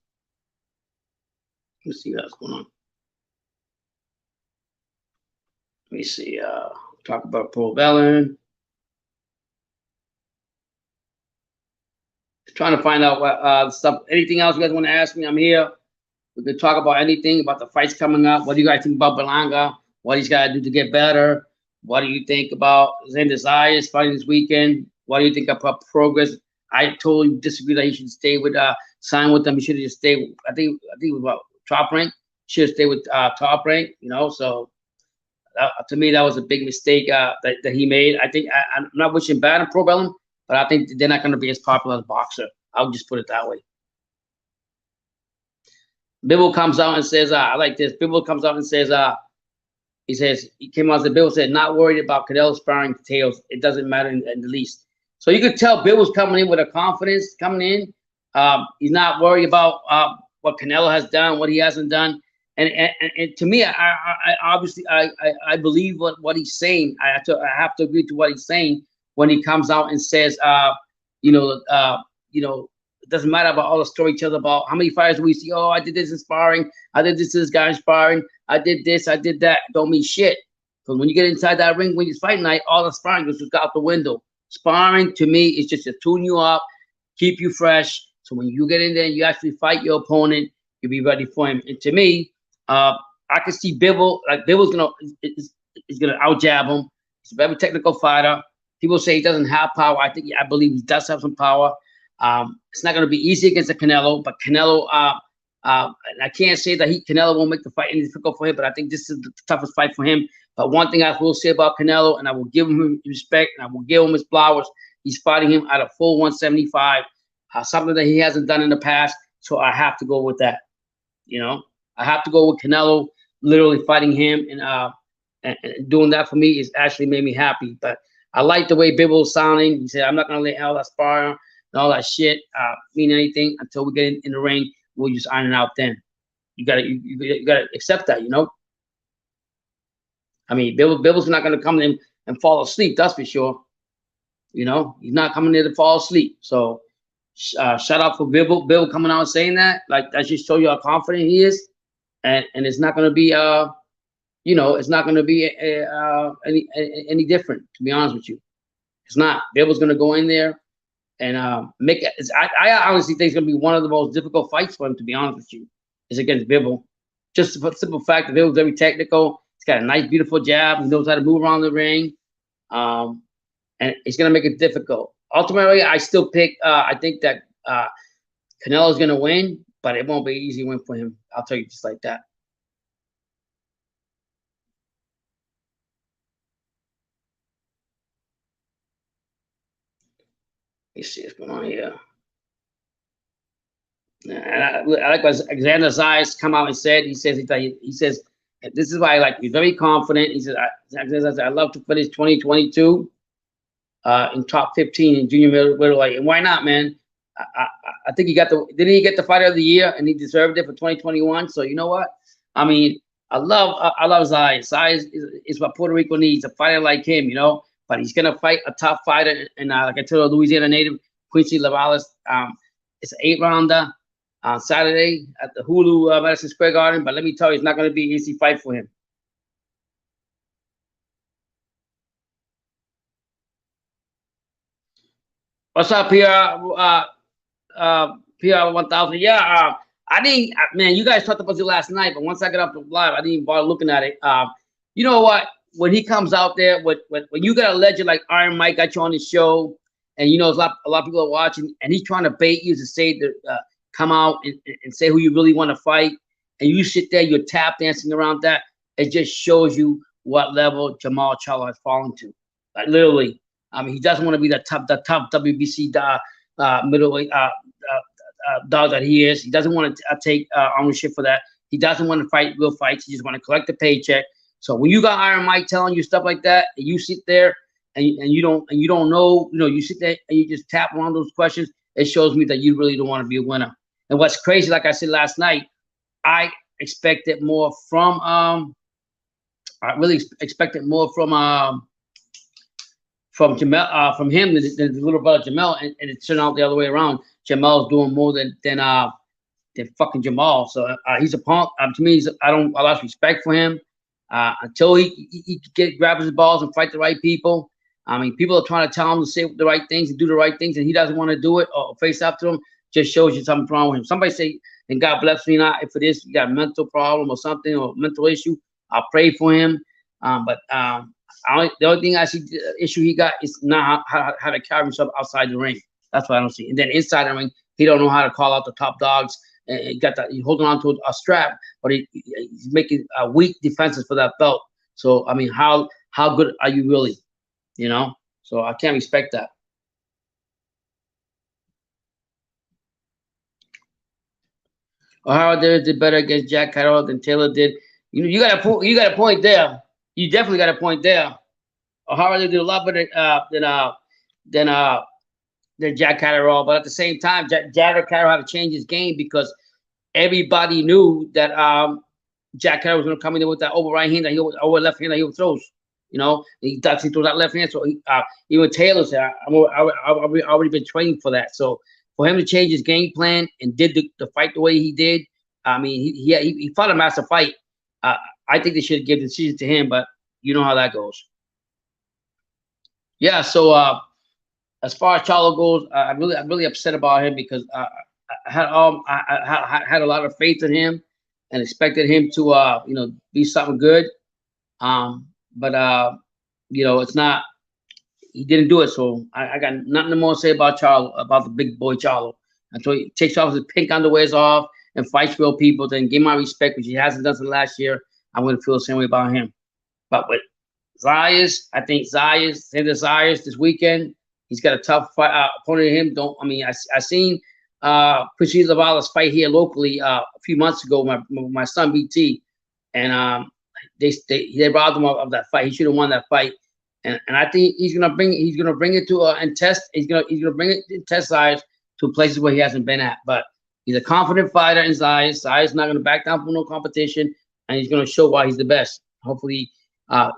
Let's see what's going on. Let me see. Talk about Pro Bellin. Trying to find out what stuff. Anything else you guys want to ask me? I'm here. We can talk about anything about the fights coming up. What do you guys think about Berlanga? What he's got to do to get better? What do you think about Xander Zayas fighting this weekend? What do you think about Progress? I totally disagree that he should stay with sign with them. He should have just stayed. I think it was about Top Rank. Should stay with Top Rank. So to me that was a big mistake that he made. I think I'm not wishing bad on Pro Bellum, but I think they're not going to be as popular as boxer. I'll just put it that way. Bibble comes out and says, I like this. Bibble comes out and says, he says, he came out and said, Bibble said, not worried about Canelo sparring details. It doesn't matter in the least. So you could tell Bibble's coming in with a confidence coming in. He's not worried about what Canelo has done, what he hasn't done. And to me, I obviously I believe what he's saying. I have to agree to what he's saying when he comes out and says, you know, it doesn't matter about all the story tells about how many fighters we see. Oh, I did this in sparring. I did this to this guy in sparring. I did this. I did that. Don't mean shit. Because when you get inside that ring, when it's fight night, all the sparring goes out the window. Sparring to me is just to tune you up, keep you fresh. So when you get in there and you actually fight your opponent, you'll be ready for him. And to me, I can see Bibble. Like Bibble's gonna out jab him. He's a very technical fighter. People say he doesn't have power. I believe he does have some power. It's not going to be easy against the Canelo, but Canelo, I can't say that Canelo won't make the fight any difficult for him, but I think this is the toughest fight for him. But one thing I will say about Canelo, and I will give him respect, and I will give him his flowers, he's fighting him at a full 175, something that he hasn't done in the past, so I have to go with that. You know, I have to go with Canelo literally fighting him, and doing that for me is actually made me happy. But I like the way Bibble's sounding. He said, I'm not going to let all that sparring and all that shit mean anything until we get in the ring. We'll just iron it out then. You gotta accept that, you know. I mean, Bibble's not gonna come in and fall asleep. That's for sure. You know, he's not coming there to fall asleep. So, shout out for Bibble coming out and saying that. Like that just show you how confident he is, and it's not gonna be you know, it's not gonna be any different. To be honest with you, it's not. Bibble's gonna go in there and make it. I honestly think it's gonna be one of the most difficult fights for him. To be honest with you, is against Bibble. Just for the simple fact that Bibble's very technical. He's got a nice, beautiful jab. He knows how to move around the ring, and it's gonna make it difficult. Ultimately, I still pick. I think that Canelo's gonna win, but it won't be an easy win for him. I'll tell you just like that. Let's see what's going on here. And I like what Xander Zayas come out and said. He says this is why I like. He's very confident. He says I love to finish 2022 in top 15 in junior middleweight. And why not, man? I think didn't he get the fighter of the year and he deserved it for 2021. So you know what? I mean, I love Zayas. Zayas is what Puerto Rico needs, a fighter like him, you know. But he's gonna fight a top fighter, and like I told Louisiana native Quincy Lavales, it's an 8-rounder on Saturday at the Hulu Madison Square Garden. But let me tell you, it's not gonna be an easy fight for him. What's up, PR 1000? Yeah, I didn't. Man, you guys talked about it last night, but once I got up to live, I didn't even bother looking at it. You know what? When he comes out there, when you got a legend like Iron Mike got you on his show, and you know a lot of people are watching, and he's trying to bait you to say that come out and say who you really want to fight, and you sit there, you're tap dancing around that. It just shows you what level Jamal Charlo has fallen to. Like literally, I mean, he doesn't want to be the top WBC middleweight dog that he is. He doesn't want to take ownership for that. He doesn't want to fight real fights. He just want to collect a paycheck. So when you got Iron Mike telling you stuff like that, and you sit there and you don't know, you know, you sit there and you just tap around those questions, it shows me that you really don't want to be a winner. And what's crazy, like I said last night, I expected more from I really expected more from Jamel, from him than the little brother Jamel, and it turned out the other way around. Jamel's doing more than fucking Jamal. So he's a punk. To me, I lost respect for him. Until he grab his balls and fight the right people. I mean, people are trying to tell him to say the right things and do the right things, and he doesn't want to do it or face up to them. Just shows you something's wrong with him. Somebody say, and God bless me not if it is you got a mental problem or something or mental issue. I'll pray for him. But the only thing I see issue he got is not how to carry himself outside the ring. That's what I don't see. And then inside the ring, he don't know how to call out the top dogs. He got that. He's holding on to a strap, but he's making weak defenses for that belt. So I mean, how good are you really? You know. So I can't respect that. O'Hara did better against Jack Carroll than Taylor did. You got a point. You got a point there. You definitely got a point there. O'Hara did a lot better than than Jack Catterall, but at the same time, Jack Catterall had to change his game because everybody knew that Jack Carroll was going to come in there with that over right hand, that over left hand that he throws. He throws that left hand. So even Taylor said, I've already been training for that. So for him to change his game plan and did the fight the way he did, I mean, he fought a massive fight. Uh, I think they should give the decision to him, but you know how that goes. Yeah. So as far as Charlo goes, I'm really upset about him because I had a lot of faith in him and expected him to be something good. But it's not. He didn't do it, so I got nothing more to say about Charlo, about the big boy Charlo. Until he takes off his pink underwears off and fights real people, then give my respect, which he hasn't done since last year. I'm gonna feel the same way about him. But with Zayas, I think Zayas this weekend, he's got a tough fight, opponent. Him, don't I mean I seen Chris Zavala's fight here locally a few months ago. My son BT, and they robbed him of that fight. He should have won that fight. And I think he's gonna bring it to and test he's gonna bring it and test Zayas to places where he hasn't been at. But he's a confident fighter in Zayas. Zayas not gonna back down from no competition, and he's gonna show why he's the best. Hopefully,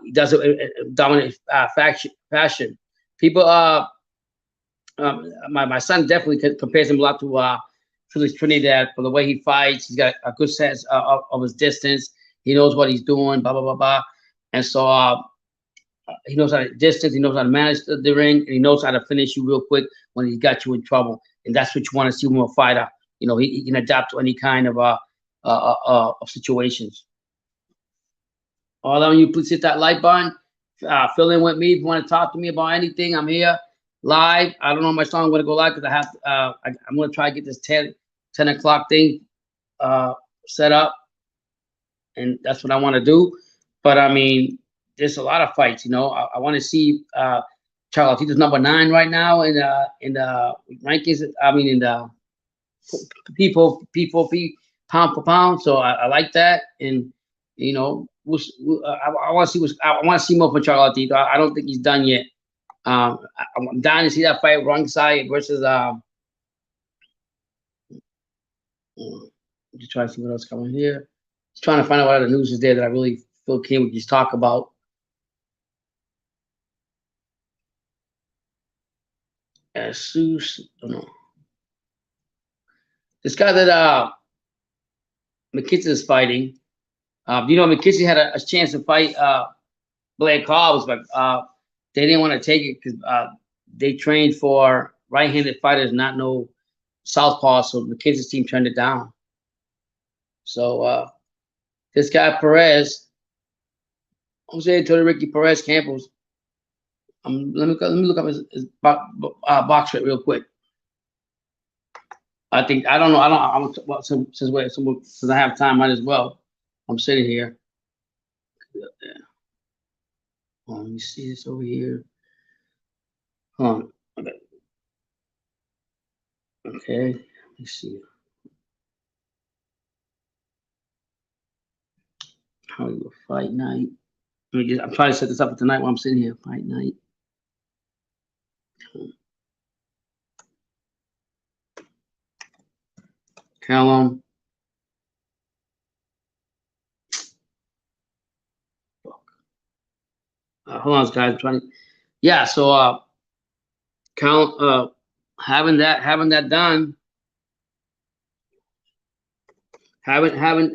he does it in dominant fashion. People, my son definitely compares him a lot to Felix Trinidad for the way he fights. He's got a good sense of his distance. He knows what he's doing. Blah blah blah blah. And so he knows how to distance. He knows how to manage the ring, and he knows how to finish you real quick when he's got you in trouble. And that's what you want to see from a fighter. He can adapt to any kind of situations. All of you, please hit that like button. Fill in with me if you want to talk to me about anything. I'm here live. I don't know how much time I'm going to go live because I have to, I'm going to try to get this 10 o'clock thing set up. And that's what I want to do. But I mean, there's a lot of fights, I want to see Charles. He's number 9 right now in the rankings. I mean, in the people pound for pound. So I like that. And, I want to see I want to see more for Charles. I don't think he's done yet. I'm dying to see that fight, wrong side versus just trying to see what else coming here. Just trying to find out what other news is there that I really feel King would just talk about. Jesus, I don't know. This guy that McKissick is fighting. McKissick had a chance to fight Blair Cobbs, but they didn't want to take it because they trained for right-handed fighters, not no southpaw. So McKissick's team turned it down. So this guy Perez, I'm saying to Ricky Perez Campos. Let me look up his box rate real quick. I don't know. Since I have time, might as well. I'm sitting here. Let me see this over here. Hold on. Okay. Let me see. Hollywood Fight Night. I'm trying to set this up for tonight while I'm sitting here. Fight Night. Callum. Hold on, guys. I'm trying to. Yeah. So having that done, having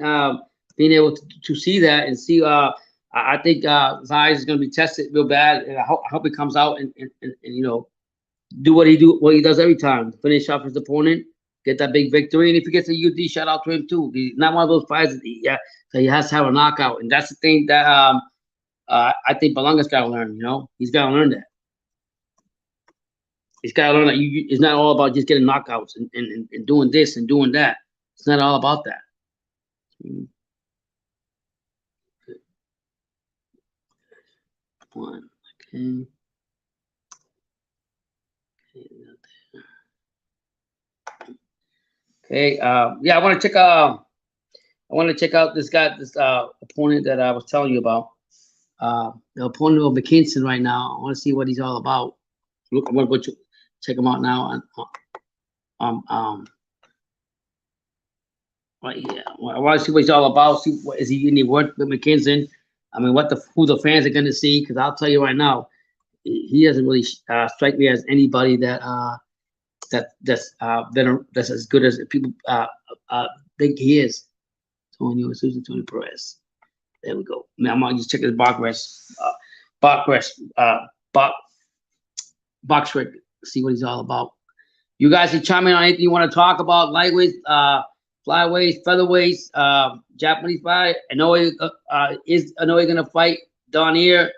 being able to see that and see I think Zayas is going to be tested real bad, and I hope he comes out and do what he does every time, finish off his opponent, get that big victory, and if he gets a UD, shout out to him too. He's not one of those fighters. So he has to have a knockout, and that's the thing that I think Belanga's got to learn. He's got to learn that. He's got to learn that it's not all about just getting knockouts and doing this and doing that. It's not all about that. One, okay. Okay. Yeah, I want to check out this guy, this opponent that I was telling you about. The opponent of McKinson right now. I want to see what he's all about. Look, I'm gonna go check him out now. Right here. I want to see what he's all about. See what is he any worth with McKinson? I mean, who the fans are gonna see? Because I'll tell you right now, he doesn't really strike me as anybody that's as good as people think he is. Antonio Susan, Tony Perez. There we go. Now I'm gonna just check his box rec, see what he's all about. You guys can chime in on anything you want to talk about, lightweights, flyweights, featherweights, Japanese fight. I know he's gonna fight Donier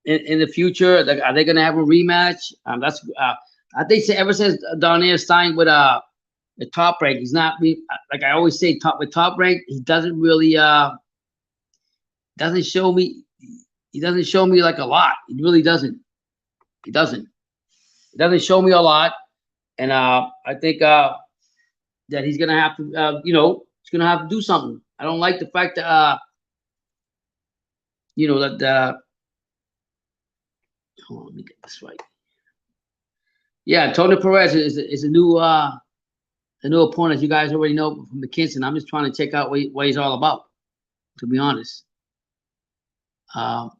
in the future. Are they gonna have a rematch? I think ever since Donier signed with the Top Rank, he's not like I always say. With Top Rank, he doesn't really doesn't show me. He doesn't show me like a lot. He really doesn't. He doesn't. It doesn't show me a lot, and I think that he's gonna have to, he's gonna have to do something. I don't like the fact that, that. Hold on, let me get this right. Yeah, Tony Perez is a new opponent. You guys already know from McKinson. I'm just trying to check out what he's all about. To be honest. Let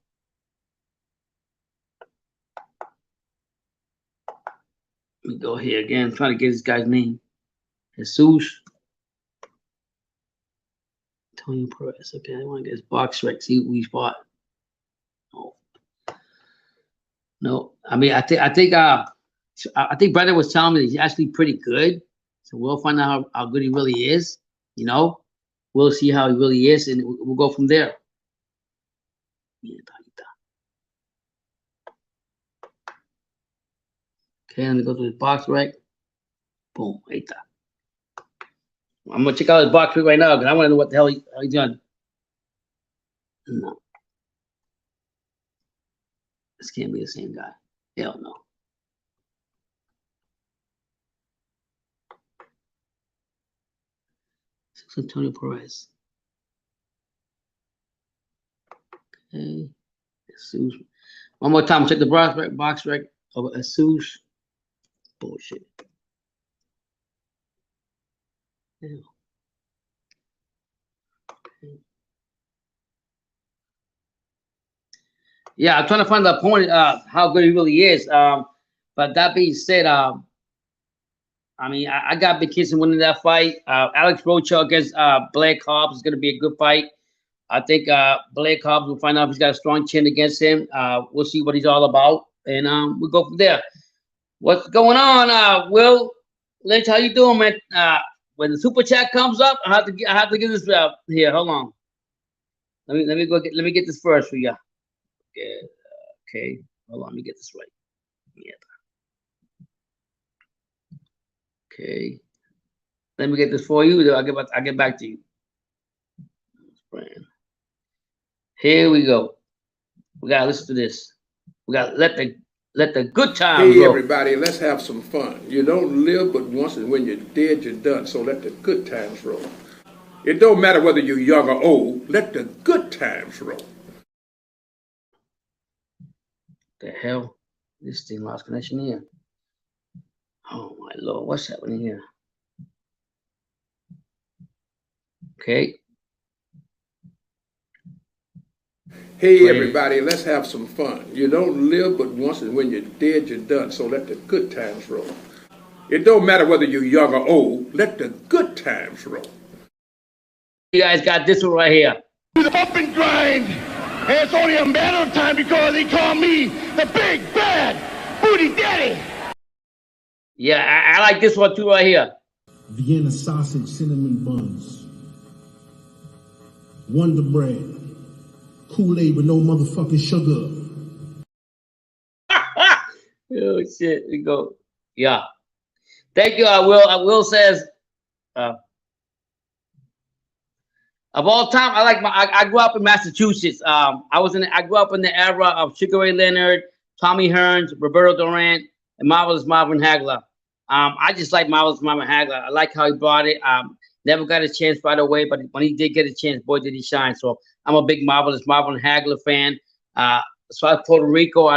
me go here again. I'm trying to get this guy's name. Jesus. Antonio Perez. Okay, I want to get his box rec. See who he's fought. No. I mean, I think Brandon was telling me that he's actually pretty good. So we'll find out how good he really is. We'll see how he really is, and we'll go from there. Okay, let me go to his box rec. Boom, right there. I'm gonna check out his box rec right now because I want to know what the hell he's done. No, this can't be the same guy. Hell no. Antonio Perez. Okay. Jesus. One more time, check the box rec of Jesus. Bullshit. Yeah. Okay. Yeah, I'm trying to find the opponent, how good he really is. But that being said, I mean, I got McKinson winning that fight. Alex Rocha against Blake Hobbs is going to be a good fight. I think Blake Hobbs will find out if he's got a strong chin against him. We'll see what he's all about, and we'll go from there. What's going on, Will Lynch? How you doing, man? When the super chat comes up, I have to get this here. Hold on. Let me get this first for you. Okay. Hold on. Let me get this right. Yeah. Okay. Let me get this for you. I'll get back to you. Here we go. We gotta listen to this. We gotta let the good times Hey, go. everybody, let's have some fun. You don't live but once, and when you're dead, you're done. So let the good times roll. It don't matter whether you're young or old. Let the good times roll. The hell? This thing lost connection here. Oh my Lord, what's happening here? Okay. Hey, everybody, let's have some fun. You don't live but once, and when you're dead, you're done. So let the good times roll. It don't matter whether you're young or old. Let the good times roll. You guys got this one right here. Do the bump and grind. And it's only a matter of time because they call me the big bad booty daddy. Yeah, I like this one too right here. Vienna sausage, cinnamon buns, Wonder Bread, Kool-Aid with no motherfucking sugar. Oh shit, we go. Yeah. Thank you, Will. Will says, of all time, I grew up in Massachusetts. I grew up in the era of Sugar Ray Leonard, Tommy Hearns, Roberto Durant, and Marvelous Marvin Hagler. I just like Marvelous Marvin Hagler. I like how he brought it. Never got a chance right away, but when he did get a chance, boy, did he shine. So I'm a big Marvelous Marvin Hagler fan. As far as Puerto Rico,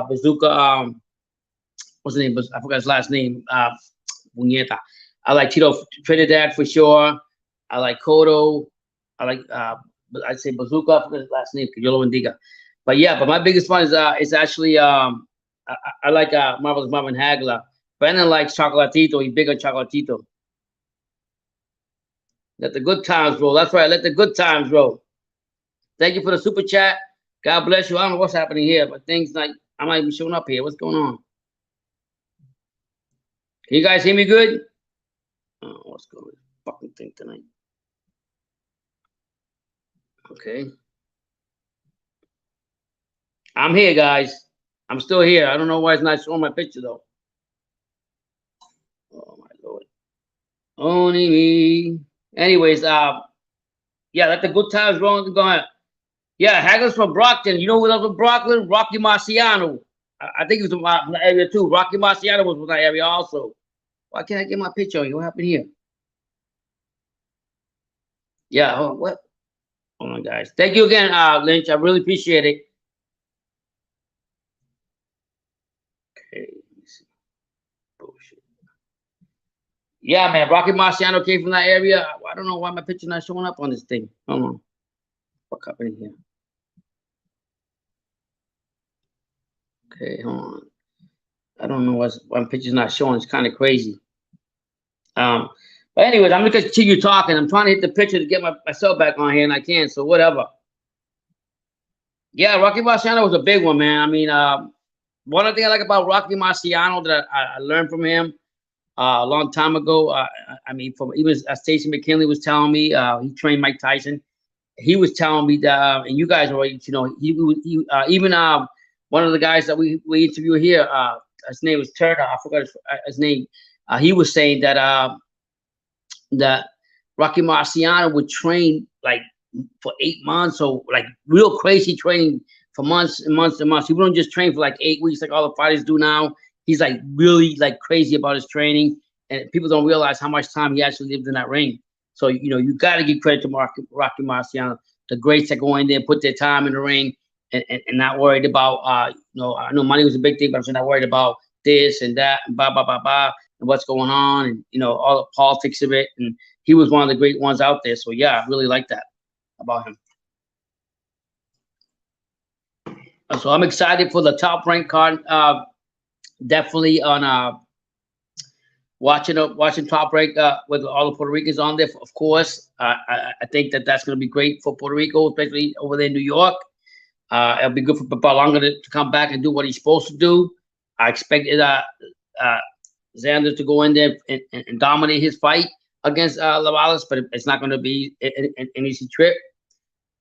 Bazooka. What's his name? I forgot his last name. Muñeta. I like Tito Trinidad for sure. I like Cotto. I like I'd say Bazooka. I forgot his last name. Que Dios lo bendiga. But yeah, but my biggest one is actually I like Marvelous Marvin Hagler. Brandon likes Chocolatito. He's big on Chocolatito. Let the good times roll. That's right. Let the good times roll. Thank you for the super chat. God bless you. I don't know what's happening here, but things like I'm not even showing up here. What's going on? Can you guys hear me good? Oh, what's going on? Fucking thing tonight. Okay. I'm here, guys. I'm still here. I don't know why it's not showing my picture though. Oh my lord. Only me. Anyways, yeah, let the good times roll. Going. Yeah, Hagler's from Brockton. You know who lives in Brockton? Rocky Marciano. I think he was from the area too. Rocky Marciano was from that area also. Why can't I get my picture on you? What happened here? Yeah, oh, what? Oh my guys. Thank you again, Lynch. I really appreciate it. Okay, let me see. Bullshit. Yeah, man. Rocky Marciano came from that area. I don't know why my picture's not showing up on this thing. Hold on. Fuck up in here. Okay, hold on. I don't know why my picture's not showing. It's kind of crazy. But anyways, I'm gonna continue talking. I'm trying to hit the picture to get myself back on here, and I can't. So whatever. Yeah, Rocky Marciano was a big one, man. I mean, one thing I like about Rocky Marciano that I learned from him a long time ago. I mean, from even Stacey McKinley was telling me he trained Mike Tyson. He was telling me that, and you guys already, you know, he even one of the guys that we interview here, his name was Turner. I forgot his name. He was saying that Rocky Marciano would train like for 8 months or like real crazy training for months and months and months. He wouldn't just train for like 8 weeks like all the fighters do now. He's like really like crazy about his training, and people don't realize how much time he actually lived in that ring. So you know you got to give credit to Rocky Marciano, the greats that go in there, put their time in the ring, and not worried about you know, I know money was a big thing, but I'm not worried about this and that and blah blah blah blah and what's going on, and you know all the politics of it. And he was one of the great ones out there. So yeah, I really like that about him. So I'm excited for the Top Rank card. Definitely on watching Top Rank with all the Puerto Ricans on there. Of course, I think that's going to be great for Puerto Rico, especially over there in New York. It'll be good for Balanga to come back and do what he's supposed to do. I expected Xander to go in there and dominate his fight against Lavales, but it's not going to be an easy trip.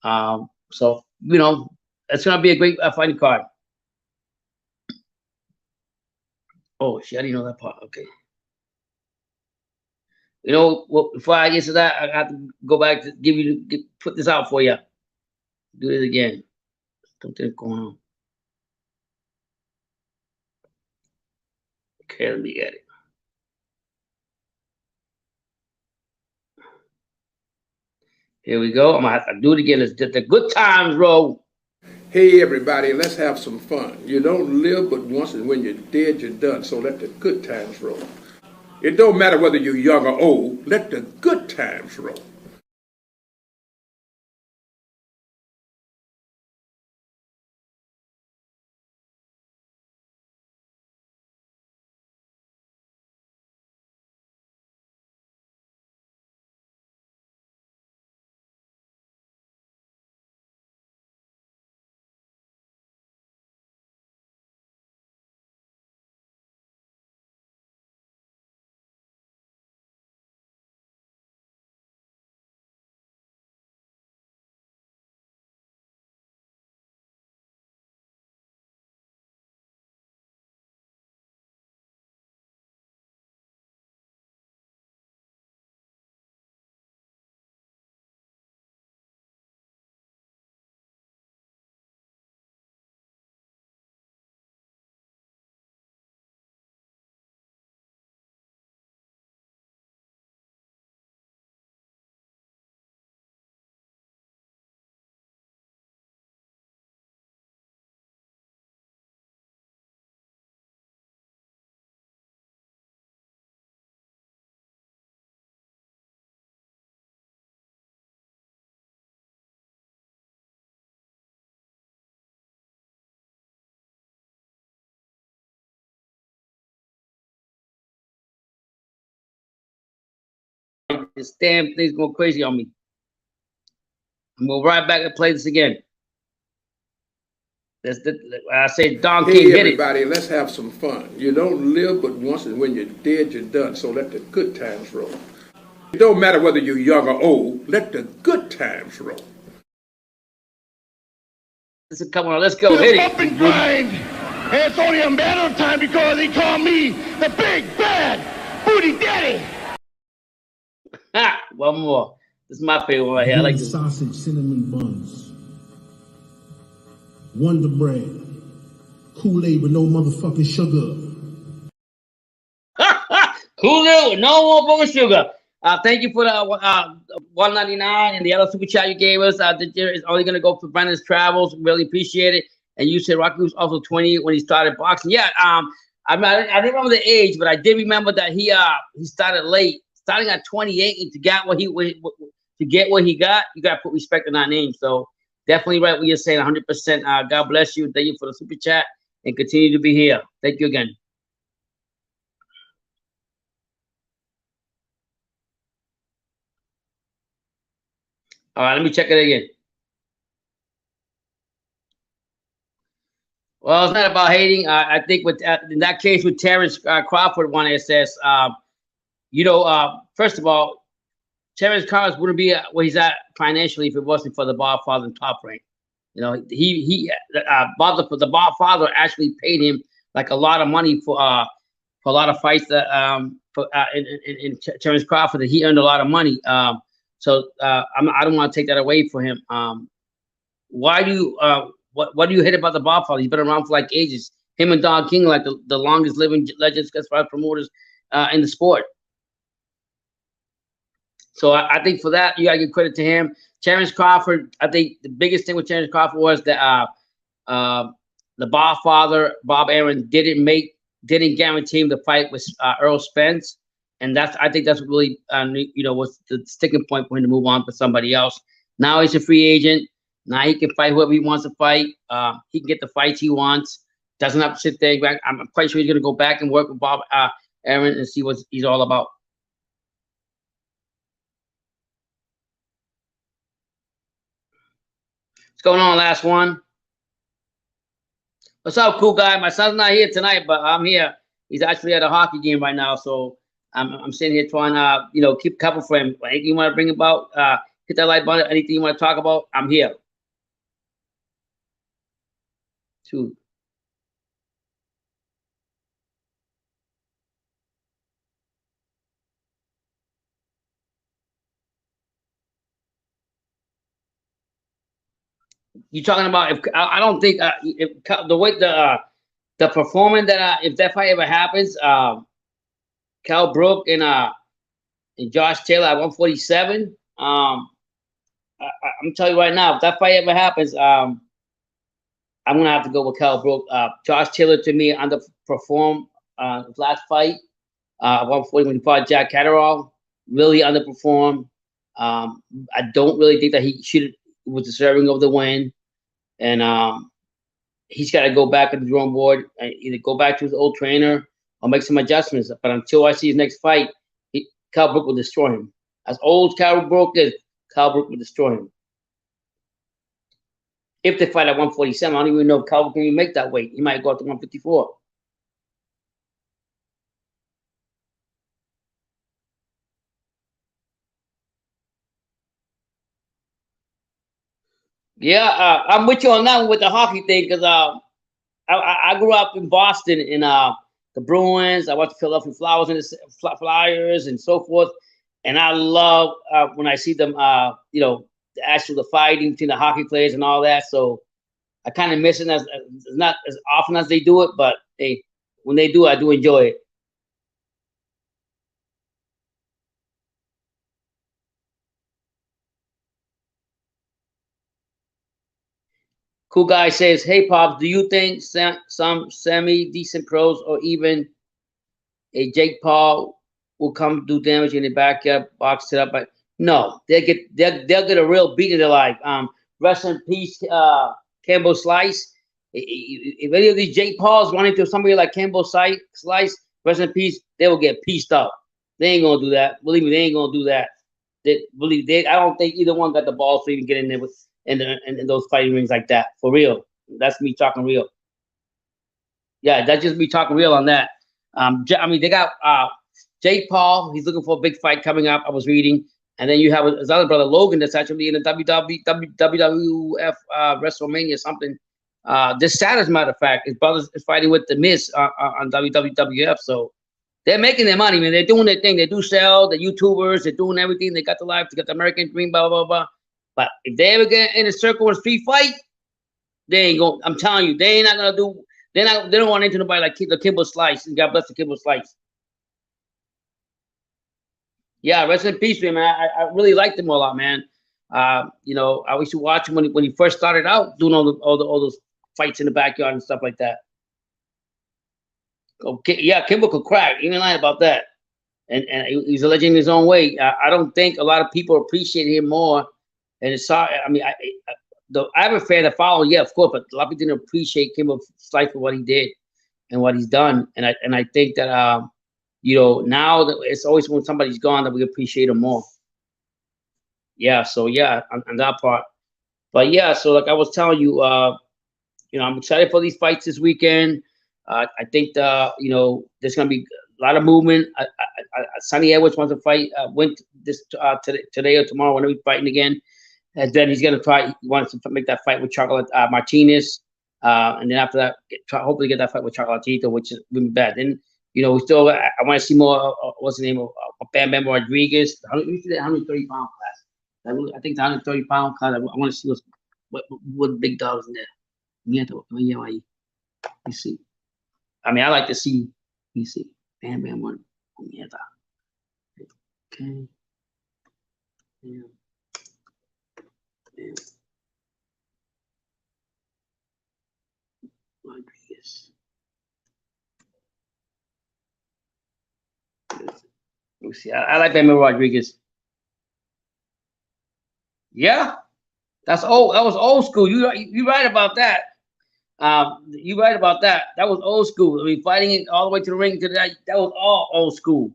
So you know, it's going to be a great fighting card. Oh shit, I didn't know that part. Okay. You know, well, before I get to that, I have to go back to put this out for you. Do it again. Something's going on. Okay, let me get it. Here we go. I'm gonna have to do it again. Let's get the good times roll. Hey everybody, let's have some fun. You don't live but once, and when you're dead, you're done. So let the good times roll. It don't matter whether you're young or old. Let the good times roll. This damn thing's going crazy on me. I'm going right back and play this again. I say Don King Hey hit it. everybody, let's have some fun. You don't live but once, and when you're dead, you're done. So let the good times roll. It don't matter whether you're young or old. Let the good times roll. Come on, let's go. Hit Bump and it. grind. And it's only a matter of time because he called me the big bad booty daddy. Ha! One more. This is my favorite one right here. I like Green this. sausage, cinnamon buns, Wonder Bread, Kool-Aid with no motherfucking sugar. Coolio with no more fucking sugar. Thank you for the $1.99 and the other super chat you gave us. The year is only gonna go for Brandon's travels. Really appreciate it. And you said Rocky was also 20 when he started boxing. Yeah. I didn't remember the age, but I did remember that he started late, starting at 28, and to get what he got, you gotta put respect in that name. So definitely right what you're saying, 100%. God bless you. Thank you for the super chat and continue to be here. Thank you again. All right, let me check it again. Well, it's not about hating. I think with in that case with Terrence Crawford, one it says, first of all, Terrence Crawford wouldn't be where he's at financially if it wasn't for the Godfather and Top Rank. You know, the Godfather actually paid him like a lot of money for a lot of fights that in Terrence Crawford that he earned a lot of money. So I don't want to take that away from him. Why do you what do you hate about the Godfather? He's been around for like ages. Him and Don King, like the longest living legends as far as promoters in the sport. So I think for that, you gotta give credit to him. Terrence Crawford, I think the biggest thing with Terrence Crawford was that the Godfather, Bob Arum, didn't guarantee him the fight with Earl Spence. And I think that's really, was the sticking point for him to move on for somebody else. Now he's a free agent. Now he can fight whoever he wants to fight. He can get the fights he wants. Doesn't have to sit there. I'm quite sure he's going to go back and work with Bob Arum and see what he's all about. What's going on, last one? What's up, cool guy? My son's not here tonight, but I'm here. He's actually at a hockey game right now, so I'm sitting here trying to, keep cover for him. Anything you want to bring about, hit that like button. Anything you want to talk about, I'm here. 2. You talking about if I don't think if the way the performance that if that fight ever happens, Cal Brook and Josh Taylor at 147. I'm telling you right now, if that fight ever happens, I'm gonna have to go with Cal Brook. Josh Taylor to me underperformed last fight. 140 when he fought Jack Catterall, really underperformed. I don't really think that he was deserving of the win, and he's got to go back to the drawing board, and either go back to his old trainer or make some adjustments. But until I see his next fight, Cal Brook will destroy him. As old as Cal Brook is, Cal Brook will destroy him. If they fight at 147, I don't even know if Cal Brook can even make that weight. He might go up to 154. Yeah, I'm with you on that one with the hockey thing because I grew up in Boston in the Bruins. I watched the Philadelphia Flyers and the Flyers and so forth, and I love when I see them, the fighting between the hockey players and all that. So I kind of miss it as not as often as they do it, but when they do, I do enjoy it. Cool guy says, "Hey Pops, do you think some semi-decent pros or even a Jake Paul will come do damage in the backyard, box it up? But no, they'll get a real beat in their life. Rest in peace, Campbell Slice. If any of these Jake Pauls run into somebody like Campbell Slice, rest in peace, they will get pieced up. They ain't gonna do that. Believe me, they ain't gonna do that. I don't think either one got the balls to even get in there with in those fighting rings like that. For real. That's me talking real. Yeah, that's just me talking real on that. I mean, they got Jake Paul. He's looking for a big fight coming up. I was reading, and then you have his other brother Logan that's actually in the WWF WrestleMania something. This Saturday, as a matter of fact, his brother is fighting with the Miz on WWF. So they're making their money, man. They're doing their thing. They do sell the YouTubers. They're doing everything. They got the life. They got the American Dream. Blah blah blah. But if they ever get in a circle or a street fight, they ain't going. I'm telling you, they ain't not gonna do. They're not. They don't want into nobody like the Kimbo Slice. And God bless the Kimbo Slice. Yeah, rest in peace, man. I really liked him a lot, man. You know, I used to watch him when he first started out doing all those fights in the backyard and stuff like that. Okay, yeah, Kimbo could crack. Even lying about that. And he's a legend in his own way. I don't think a lot of people appreciate him more. And it's sorry. I mean, I have a fan that follow, yeah, of course, but a lot of people didn't appreciate Kimbo Slice for what he did and what he's done. And I think that you know, now that it's always when somebody's gone that we appreciate him more. Yeah, so yeah, on that part. But yeah, so like I was telling you, you know, I'm excited for these fights this weekend. I think you know, there's gonna be a lot of movement. Sonny Edwards wants to fight. Went this today or tomorrow when he's fighting again. And then he's gonna try. He wants to make that fight with Chocolate Martinez, and then after that, hopefully get that fight with Chocolatito, which is really bad. Then you know, we still. I want to see more. What's the name of Bam Bam Rodriguez? 130 pound class. I think the 130 pound class. I want to see what big dogs in there. You see. I mean, I like to see. You see, Bam Bam one. Okay. Yeah. Rodriguez. Let me see. I like Bam Rodriguez. Yeah, that's old. That was old school. You right about that. You right about that. That was old school. I mean, fighting it all the way to the ring to that was all old school.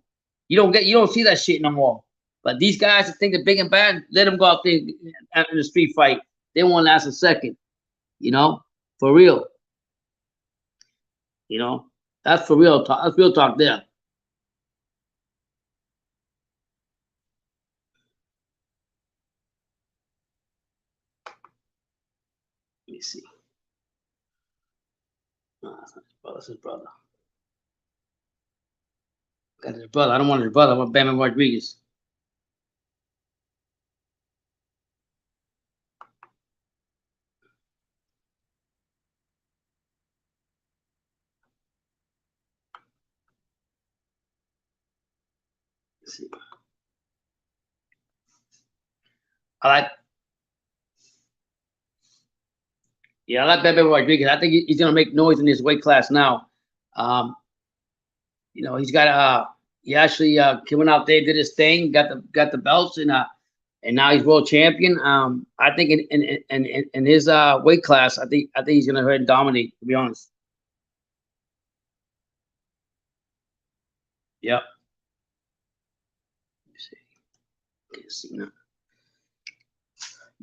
You don't see that shit no more. But these guys that think they're big and bad, let them go out there in the street fight. They won't last a second. You know, for real. You know, that's for real talk. That's real talk there. Let me see. No, that's not his brother. That's his brother. Got his brother. I don't want his brother. I want Bam Rodriguez. Let's see. I like. Yeah, I like Bam Rodriguez. I think he's gonna make noise in this weight class now. You know, he's got he actually came out there, did his thing, got the belts, and now he's world champion. I think in his weight class, I think he's gonna hurt and dominate. To be honest. Yep. Let me see. Can't see now.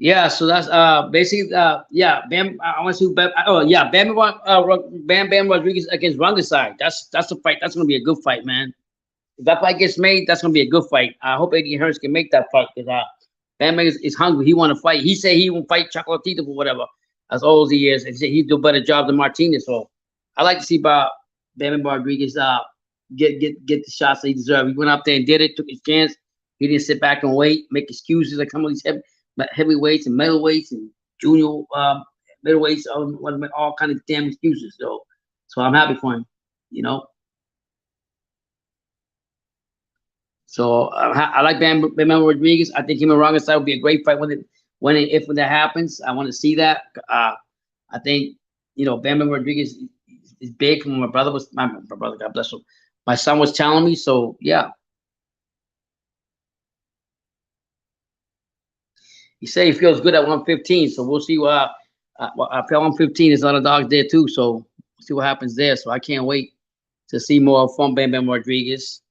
Yeah, so that's basically yeah, Bam. I want to see Bam. Oh yeah, Bam Rodriguez against Rungicide. That's a fight. That's gonna be a good fight, man. If that fight gets made, that's gonna be a good fight. I hope Eddie Hearns can make that fight because Bam is hungry. He want to fight. He said he won't fight Chocolatito for whatever, as old as he is. And he said he'd do a better job than Martinez. So I like to see Bam Rodriguez get the shots that he deserves. He went up there and did it, took his chance. He didn't sit back and wait, make excuses like some of these heavyweights and middleweights and junior middleweights, all kind of damn excuses. So I'm happy for him, you know. So I like Bam Rodriguez. I think him and Rungicide would be a great fight when that happens. I want to see that. I think you know Bam Rodriguez is big. From my brother, God bless him. My son was telling me. So yeah. He said he feels good at 115, so we'll see what I feel 115 is other dogs there too, so we'll see what happens there. So I can't wait to see more from Bam Rodriguez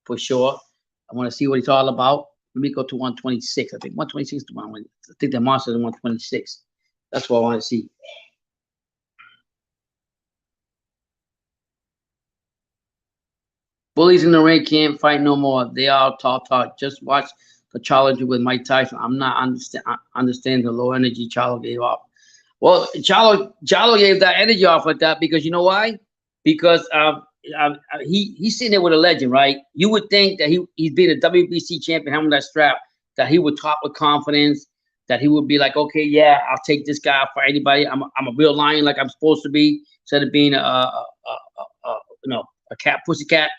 for sure. I want to see what he's all about. Let me go to 126. I think 126 to 1. I think the monster is 126. That's what I want to see. Bullies in the ring can't fight no more. They all talk. Just watch the challenge with Mike Tyson. I'm not understand the low energy Charlo gave off. Well, Charlo gave that energy off like that because you know why? Because he's sitting there with a legend, right? You would think that he's been a WBC champion, having that strap, that he would talk with confidence, that he would be like, okay, yeah, I'll take this guy for anybody. I'm a real lion, like I'm supposed to be, instead of being a pussycat.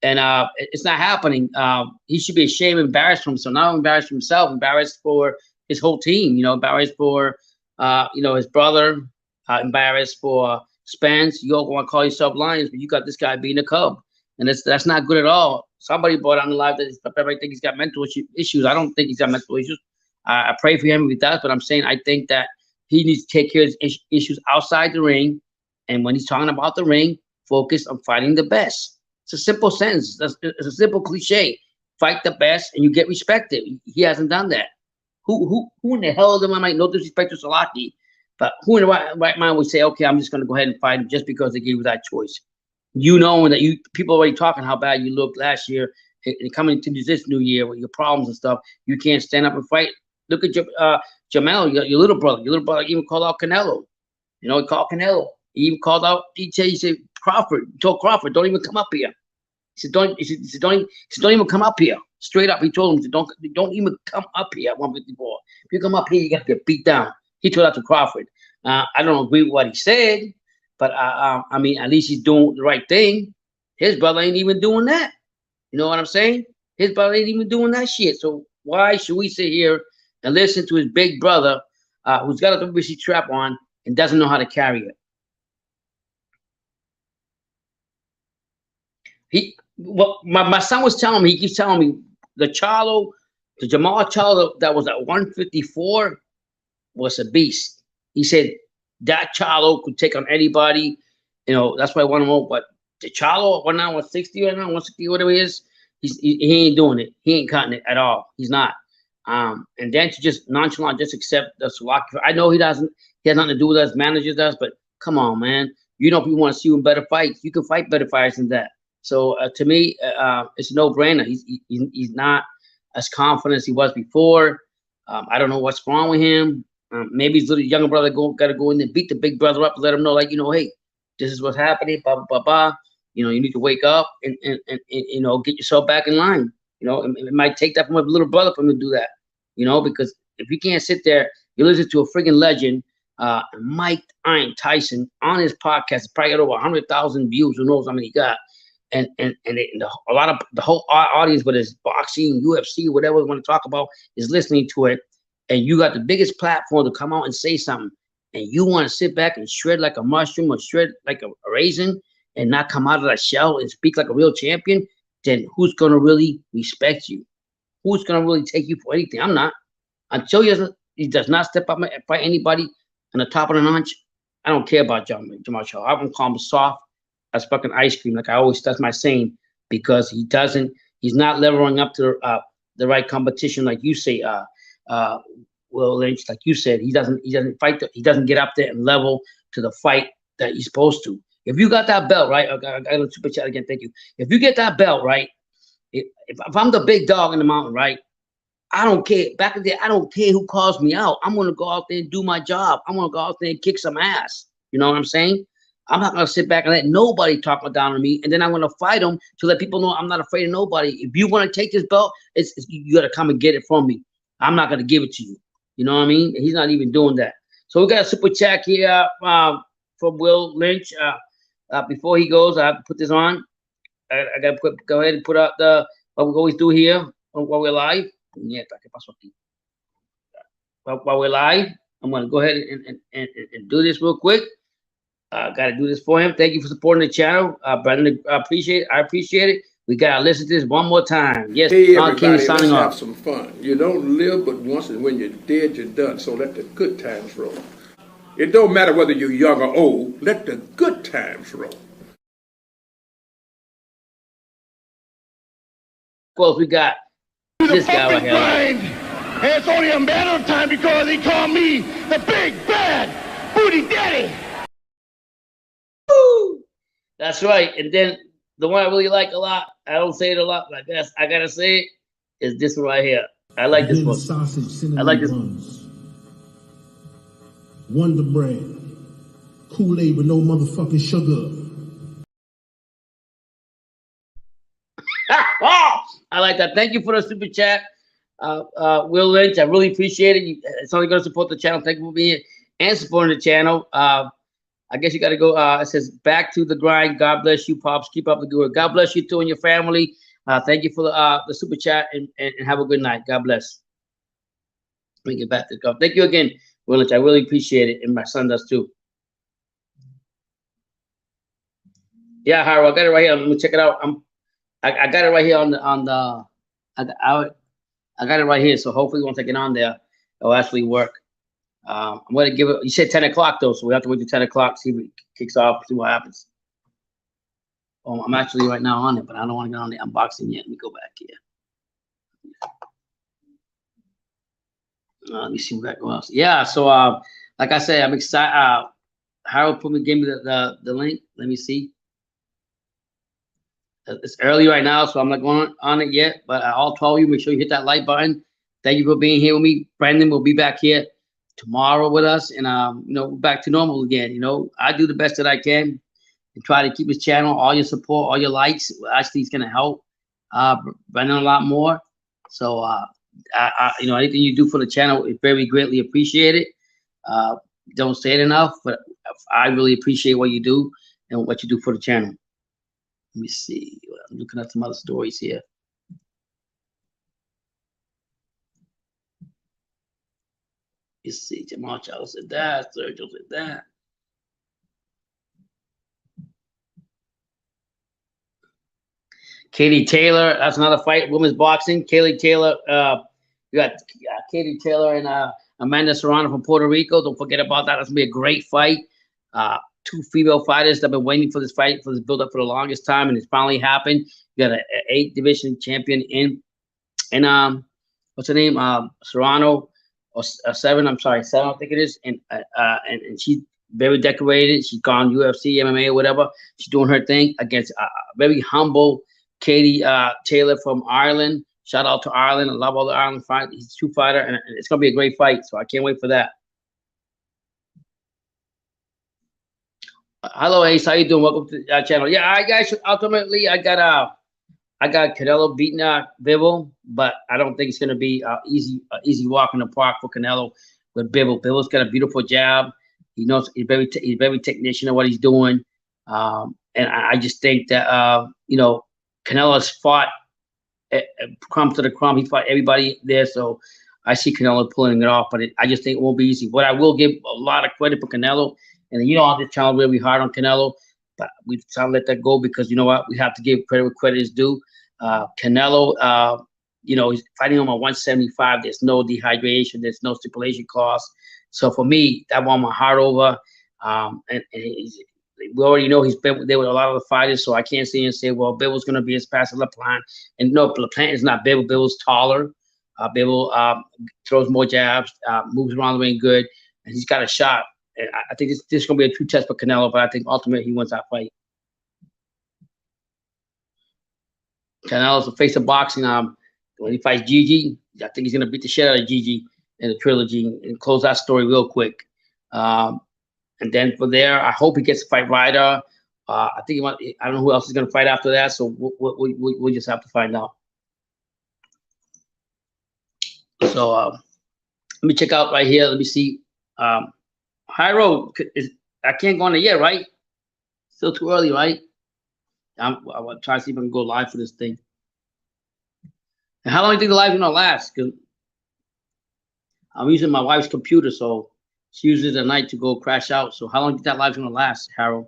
And it's not happening. He should be ashamed, embarrassed for himself. Not embarrassed for himself, embarrassed for his whole team. Embarrassed for his brother, embarrassed for Spence. You all want to call yourself Lions, but you got this guy being a Cub, and that's not good at all. Somebody brought on the live that everybody think he's got mental issues. I don't think he's got mental issues. I pray for him if he does, but I'm saying I think that he needs to take care of his issues outside the ring, and when he's talking about the ring, focus on fighting the best. It's a simple sentence. It's a simple cliche. Fight the best, and you get respected. He hasn't done that. Who in the hell of them? I might no disrespect to Salaki, but who in the right mind would say, okay, I'm just going to go ahead and fight him just because they gave you that choice? That people already talking how bad you looked last year, and coming into this new year with your problems and stuff, you can't stand up and fight. Look at Jamel, your little brother. Your little brother even called out Canelo. He called Canelo. He even called out DJ. He said Crawford. He told Crawford, don't even come up here. He said, don't even come up here. Straight up, he told him, don't even come up here at 154. If you come up here, you got to get beat down. He told that to Crawford. I don't agree with what he said, but I mean, at least he's doing the right thing. His brother ain't even doing that. You know what I'm saying? His brother ain't even doing that shit. So why should we sit here and listen to his big brother, who's got a WBC trap on and doesn't know how to carry it? My son was telling me, he keeps telling me the Jamal Charlo that was at 154 was a beast. He said that Charlo could take on anybody. That's why I want to know. But the Charlo, 160 right now, 160, whatever it is, he ain't doing it. He ain't cutting it at all. He's not. And then to just nonchalant, just accept the Salaki. I know he has nothing to do with us, manager does, but come on, man. If you want to see him better fights, you can fight better fighters than that. So to me, it's a no-brainer. He's not as confident as he was before. I don't know what's wrong with him. Maybe his little younger brother got to go in there, beat the big brother up, and let him know, like, hey, this is what's happening. Blah blah blah blah. You need to wake up and get yourself back in line. It might take that from a little brother for him to do that. Because if you can't sit there, you listen to a friggin' legend, Mike Tyson on his podcast, probably got over 100,000 views. Who knows how many he got? And a lot of the whole audience, whether it's boxing, UFC, whatever they want to talk about, is listening to it. And you got the biggest platform to come out and say something, and you want to sit back and shred like a mushroom or shred like a raisin and not come out of that shell and speak like a real champion, then who's going to really respect you? Who's going to really take you for anything? I'm not. Until he does not step up and fight anybody on the top of the notch, I don't care about Jamal Charlo. I'm going to call him soft as fucking ice cream, like I always, that's my saying, because he's not leveling up to the right competition, like you say, Will Lynch, like you said, he doesn't fight, he doesn't get up there and level to the fight that he's supposed to. If you got that belt, right, I got a super chat again, thank you. If you get that belt, right, if I'm the big dog in the mountain, right, I don't care. Back in the day, I don't care who calls me out. I'm going to go out there and do my job. I'm going to go out there and kick some ass. You know what I'm saying? I'm not going to sit back and let nobody talk down on me. And then I'm going to fight them to let people know I'm not afraid of nobody. If you want to take this belt, you got to come and get it from me. I'm not going to give it to you. You know what I mean? He's not even doing that. So we got a super chat here from Will Lynch. Before he goes, I have to put this on. I got to go ahead and put out what we always do here while we're live. While we're live, I'm going to go ahead and do this real quick. Got to do this for him. Thank you for supporting the channel, Brandon. I appreciate it. We got to listen to this one more time. Yes, hey, everybody, let's have some fun. You don't live but once, and when you're dead, you're done. So let the good times roll. It don't matter whether you're young or old. Let the good times roll. Well, we got This guy right here. Grind. And it's only a matter of time because he called me the big bad booty daddy. Woo! That's right. And then the one I really like a lot, I don't say it a lot, but I gotta say it, is this one right here. I like this Again, one. sausage, cinnamon I like this. buns. Wonder bread. Kool-Aid with no motherfucking sugar. I like that. Thank you for the super chat, Will Lynch. I really appreciate it. It's only going to support the channel. Thank you for being and supporting the channel. I guess you got to go. It says back to the grind. God bless you, pops. Keep up the good work. God bless you too and your family. Thank you for the super chat and have a good night. God bless. Let me get back to the golf. Thank you again, Will Lynch. I really appreciate it, and my son does too. Yeah, Harold, I got it right here. Let me check it out. I got it right here on the I got it right here. So hopefully once I get on there, it'll actually work. I'm gonna give it. You said 10 o'clock though, so we have to wait till 10 o'clock. See if it kicks off. See what happens. Oh, I'm actually right now on it, but I don't want to get on the unboxing yet. Let me go back here. Let me see what else. Yeah. So like I said, I'm excited. Harold gave me the link. Let me see. It's early right now, so I'm not going on it yet. But I'll tell you, make sure you hit that like button. Thank you for being here with me. Brandon will be back here tomorrow with us, and you know, back to normal again. You know, I do the best that I can and try to keep his channel. All your support, all your likes, actually, it's gonna help Brandon a lot more. So, you know, anything you do for the channel is very greatly appreciated. Don't say it enough, but I really appreciate what you do and what you do for the channel. Let me see. I'm looking at some other stories here. Let's see. Jamal Charles said that. Sergio said that. Katie Taylor. That's another fight. Women's boxing. Katie Taylor. You got Katie Taylor and Amanda Serrano from Puerto Rico. Don't forget about that. That's gonna be a great fight. Two female fighters that have been waiting for this fight, for this build-up for the longest time, and it's finally happened. You got an 8th division champion in what's her name? Serrano, or 7. I'm sorry, 7. I think it is. And she's very decorated. She's gone UFC, MMA, or whatever. She's doing her thing against a very humble Katie Taylor from Ireland. Shout out to Ireland. I love all the Ireland fight. He's a true fighter, and it's gonna be a great fight. So I can't wait for that. Hello, Ace. How you doing? Welcome to our channel. Yeah, I guys. Ultimately, I got Canelo beating Bivol, but I don't think it's gonna be easy walk in the park for Canelo with Bivol. Bivol's got a beautiful jab. He knows he's very technician of what he's doing, and I just think that you know, Canelo's fought crumb to the crumb. He fought everybody there, so I see Canelo pulling it off. But I just think it won't be easy. What I will give a lot of credit for Canelo. And you know, on this channel, really hard on Canelo, but we try to let that go because you know what? We have to give credit where credit is due. Canelo, you know, he's fighting him at 175. There's no dehydration. There's no stipulation clause. So for me, that won my heart over. And we already know he's been there with a lot of the fighters, so I can't see and say, well, Bivol's going to be as fast as LaPlante. And no, LaPlante is not Bivol. Bivol's taller. Bivol throws more jabs, moves around the ring good, and he's got a shot. I think this is going to be a true test for Canelo, but I think ultimately he wins that fight. Canelo's the face of boxing. When he fights Gigi, I think he's going to beat the shit out of Gigi in the trilogy and close that story real quick. And then from there, I hope he gets to fight Ryder. I think I don't know who else is going to fight after that, so we'll just have to find out. So let me check out right here. Let me see. High Road, I can't go on it yet, right? Still too early, right? I want to try to see if I can go live for this thing. And how long do you think the live is gonna last? Because I'm using my wife's computer, so she uses it at night to go crash out. So how long do you think that live's gonna last, Harold?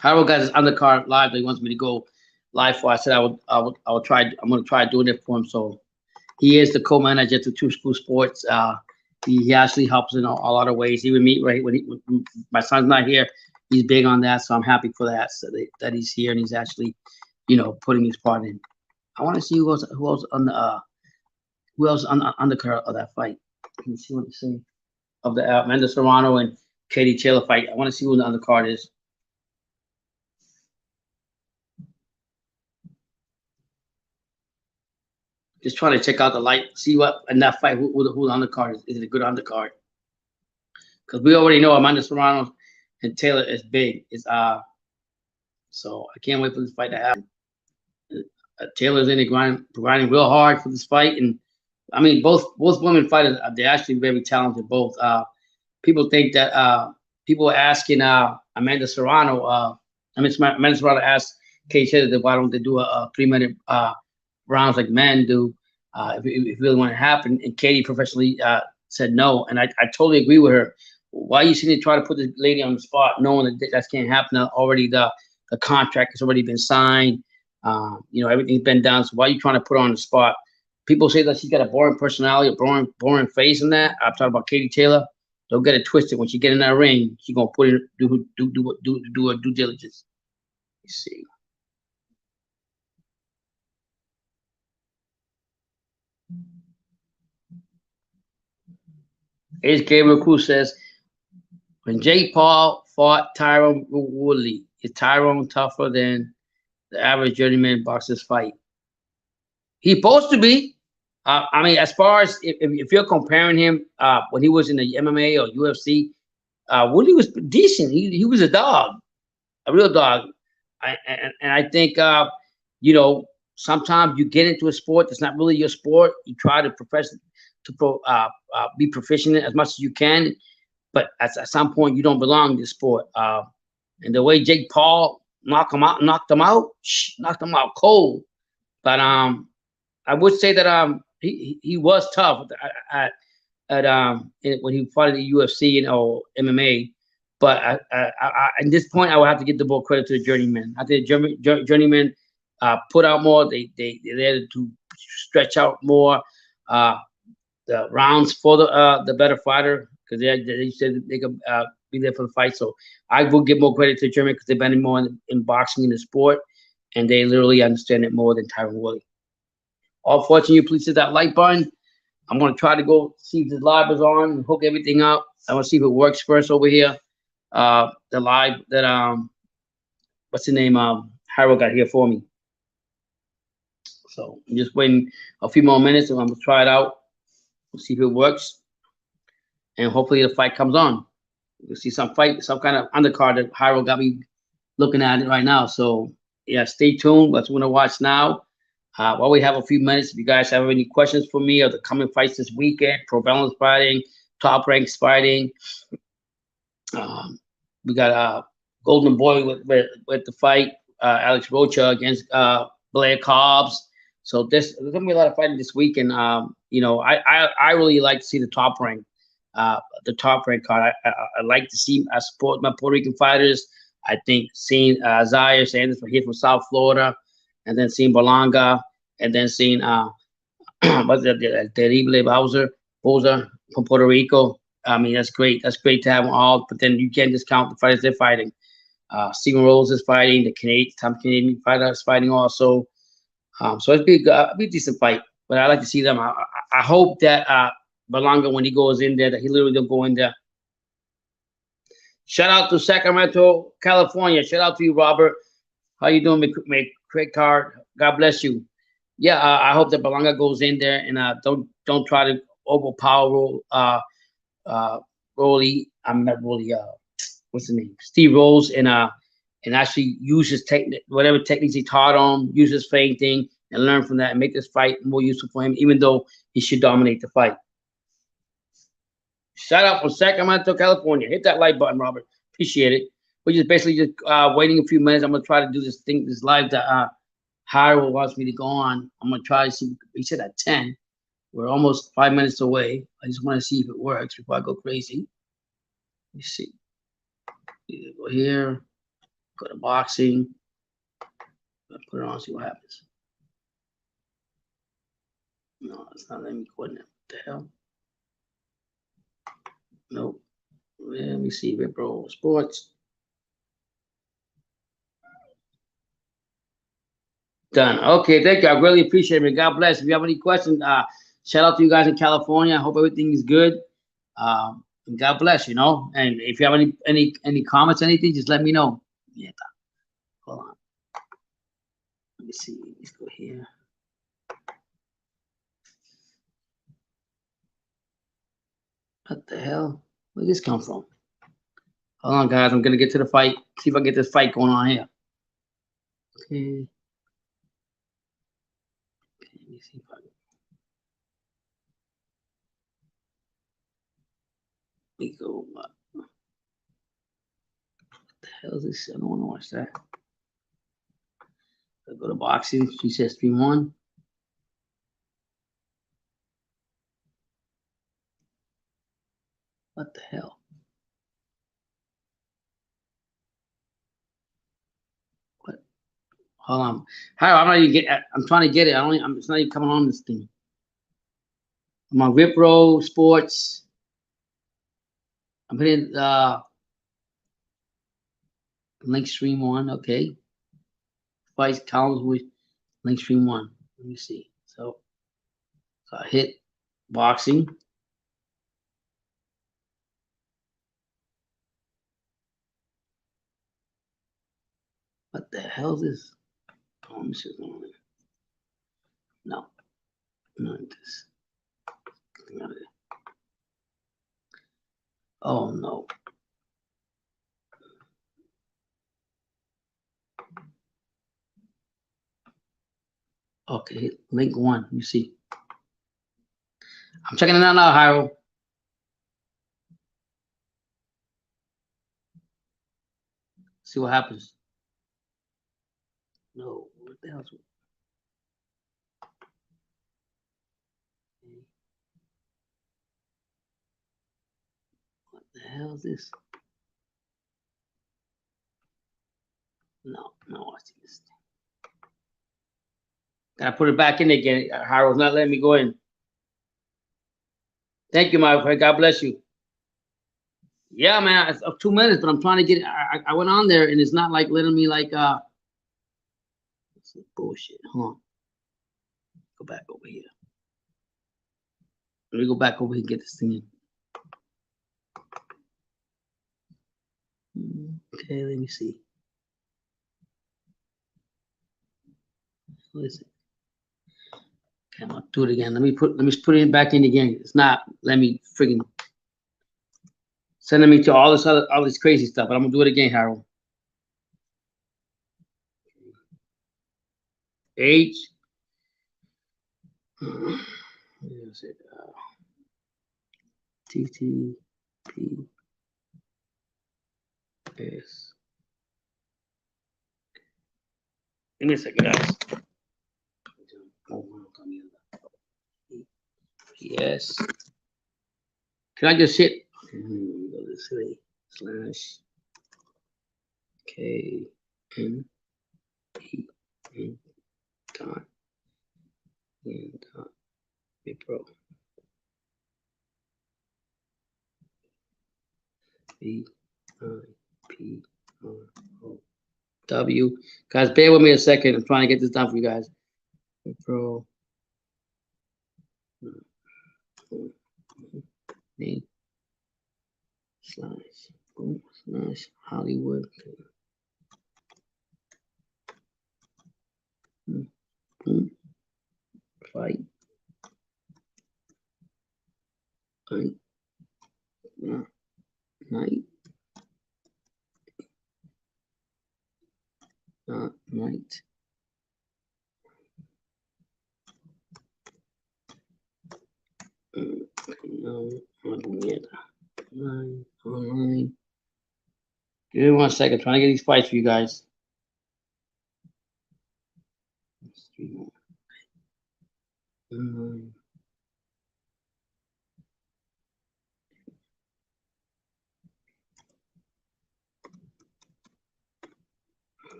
Harold got his undercard live that he wants me to go live for. I said I would try. I'm gonna try doing it for him. So. He is the co-manager to Two School Sports. He actually helps in a lot of ways. Even me, right? When my son's not here, he's big on that. So I'm happy for that. So that he's here and he's actually putting his part in. I want to see who else on the who else on the undercard of that fight. Let me see what they say of the Amanda Serrano and Katie Taylor fight. I want to see who the undercard is. Just trying to check out the light, see what in that fight who the undercard is. Is it a good undercard? Because we already know Amanda Serrano and Taylor is big. So I can't wait for this fight to happen. Taylor's in the grinding real hard for this fight, and I mean both women fighters they're actually very talented. Both people think that people are asking Amanda Serrano. Amanda Serrano asked Kate Taylor that why don't they do a 3-minute rounds like men do if you really want to happen. And Katie professionally said no, and I totally agree with her. Why are you sitting there trying to put this lady on the spot, knowing that can't happen? Already the contract has already been signed. Everything's been done. So why are you trying to put her on the spot? People say that she's got a boring personality, a boring face, and that. I'm talking about Katie Taylor. Don't get it twisted. When she get in that ring, she's gonna put in do her due diligence. Let's see. Here's Gabriel Cruz says, when Jake Paul fought Tyrone Woodley, is Tyrone tougher than the average journeyman boxer's fight? He's supposed to be. I mean, as far as if you're comparing him when he was in the MMA or UFC, Woodley was decent. He was a dog, a real dog. I think sometimes you get into a sport that's not really your sport. You try to be proficient as much as you can, but at some point you don't belong in this sport. And the way Jake Paul knocked him out cold. But I would say that he was tough when he fought in the UFC or MMA. But at this point, I would have to give the more credit to the journeyman. I think journeyman put out more. They're there to stretch out more the rounds for the better fighter, because they said they could be there for the fight. So I will give more credit to the journeyman because they've been more in boxing in the sport, and they literally understand it more than Tyron Woodley. Unfortunately, please hit that like button. I'm going to try to go see if the live is on and hook everything up. I want to see if it works first over here. The live that what's the name? Harold got here for me. So I'm just waiting a few more minutes and I'm gonna try it out. We'll see if it works. And hopefully the fight comes on. You'll see some kind of undercard that Harold got me looking at it right now. So yeah, stay tuned. What we're gonna watch now. While we have a few minutes, if you guys have any questions for me or the coming fights this weekend, Pro Balance fighting, Top Ranks fighting. We got Golden Boy with the fight, Alex Rocha against Blair Cobbs. So there's gonna be a lot of fighting this weekend. I really like to see the top rank card. I like to see. I support my Puerto Rican fighters. I think seeing Zaire Sanders from here from South Florida, and then seeing Berlanga, and then seeing what's that, Terrible Bowser from Puerto Rico. I mean, that's great. That's great to have them all. But then you can't discount the fighters they're fighting. Steven Rose is fighting. The Canadian fighter is fighting also. So it'd be a decent fight. But I like to see them. I hope that Berlanga, when he goes in there, that he literally don't go in there. Shout out to Sacramento, California. Shout out to you, Robert. How you doing, Craig Card? God bless you. Yeah, I hope that Berlanga goes in there and don't try to overpower Rolly. I'm not Rolly. What's his name? Steve Rose and actually use his whatever techniques he taught him, use his feinting and learn from that and make this fight more useful for him, even though he should dominate the fight. Shout out from Sacramento, California. Hit that like button, Robert. Appreciate it. We're just basically waiting a few minutes. I'm gonna try to do this live that Harold wants me to go on. I'm gonna try to see. He said at 10. We're almost 5 minutes away. I just want to see if it works before I go crazy. Let me see. Go here. Go to boxing. Put it on, see what happens. No, it's not letting me coordinate. What the hell? Nope. Let me see. Pro Sports. Done. Okay, thank you. I really appreciate it. God bless. If you have any questions, shout out to you guys in California. I hope everything is good. And God bless, And if you have any comments, anything, just let me know. Yeah. Hold on. Let me see. Let's go here. What the hell? Where did this come from? Hold on, guys. I'm gonna get to the fight. See if I can get this fight going on here. Okay. Let me see if I can. Let me go. What the hell is this? I don't want to watch that. I'll go to boxing. She says 3-1. What the hell? What? Hold on. How? I'm not even get. I'm trying to get it. It's not even coming on this thing. I'm on Wipro Sports. I'm hitting link stream 1. Okay. Fights columns with link stream 1. Let me see. So I hit boxing. What the hell is this? Oh, let me see. No, not this. Oh no. Okay, link 1. You see. I'm checking it out now, Hyro. See what happens. No, what the hell's what the hell is this? No, watching this thing. Gotta put it back in again. Hyro's not letting me go in. Thank you, my friend. God bless you. Yeah, man, it's up 2 minutes, but I'm trying to get. I went on there and it's not like letting me like. This is bullshit. Hold on. Go back over here. Let me go back over here and get this thing in. Okay, let me see. What is it? Okay, I'm gonna do it again. Let me put it back in again. It's not. Let me friggin' sending me to all this crazy stuff. But I'm gonna do it again, Harold. H. What is it? TTP S. Give me a second, guys. Yes. Can I just hit? Go this way. Slash K N P N dot N dot Wipro V I P R O W. Guys, bear with me a second. I'm trying to get this done for you guys. Wipro name slash Hollywood. Fight. Night. Night. No, online. Give me 1 second. Trying to get these fights for you guys.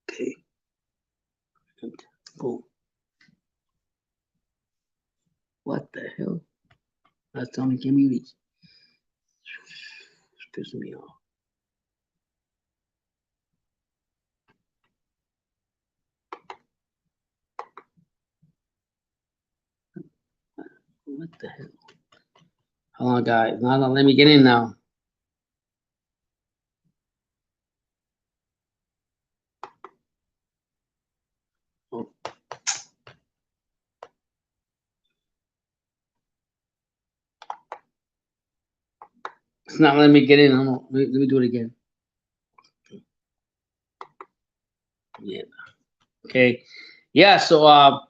Okay. Go. What the hell? That's only give me these. It's pissing me off. What the hell? Hold on, guys. Now let me get in now. Oh. It's not letting me get in. Let me do it again. Yeah. Okay. Yeah. So let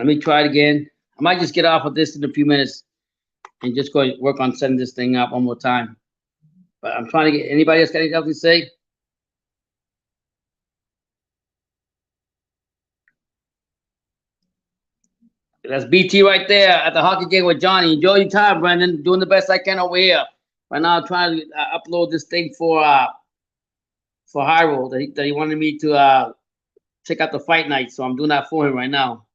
me try it again. I might just get off of this in a few minutes and just go work on setting this thing up one more time. But I'm trying to get anybody else got anything else to say? That's BT right there at the hockey game with Johnny. Enjoy your time, Brendan. Doing the best I can over here. Right now, I'm trying to upload this thing for Hyrule that he wanted me to check out the fight night. So I'm doing that for him right now.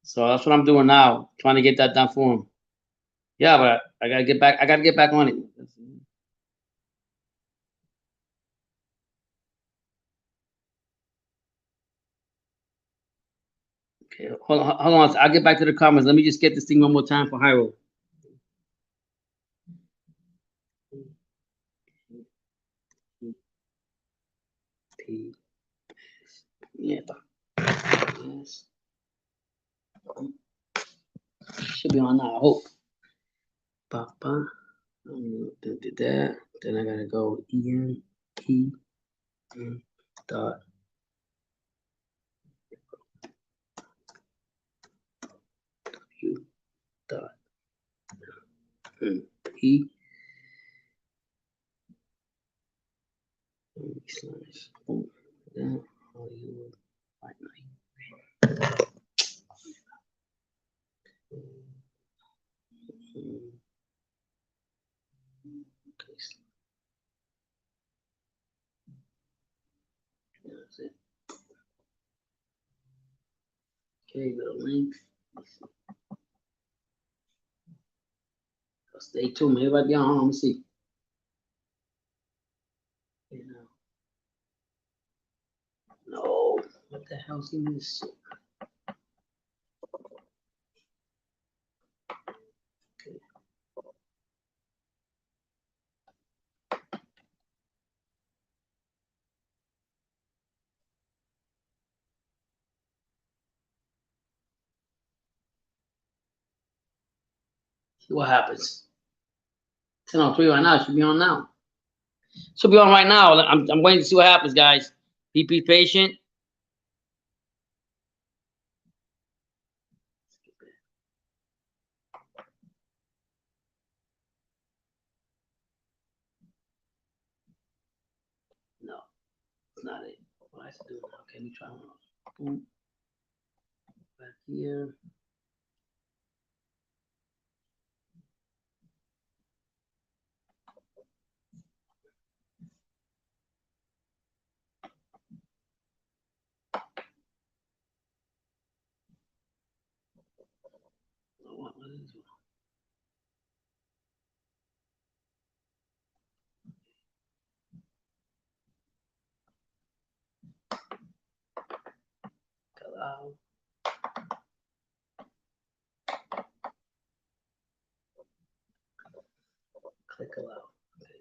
So that's what I'm doing now, trying to get that done for him. Yeah, but I gotta get back. I gotta get back on it. Okay, hold on. I'll get back to the comments. Let me just get this thing one more time for Hyrule. Yeah. Yes. Should be on now, I hope. Papa. Did that. Then I gotta go EN dot U dot P slash boom. That Hollywood Fight Night. Okay, that's it. Okay, the link. Stay tuned. Everybody be on. Let me see. Okay, no. What the hell's in this? Okay. See what happens. 10:03 right now. It should be on now. Should be on right now. I'm waiting to see what happens, guys. Be patient. No, it's not it. What I have to do now? Okay, let me try one else. Boom. Back here. What is it? Allow. Click allow. Okay.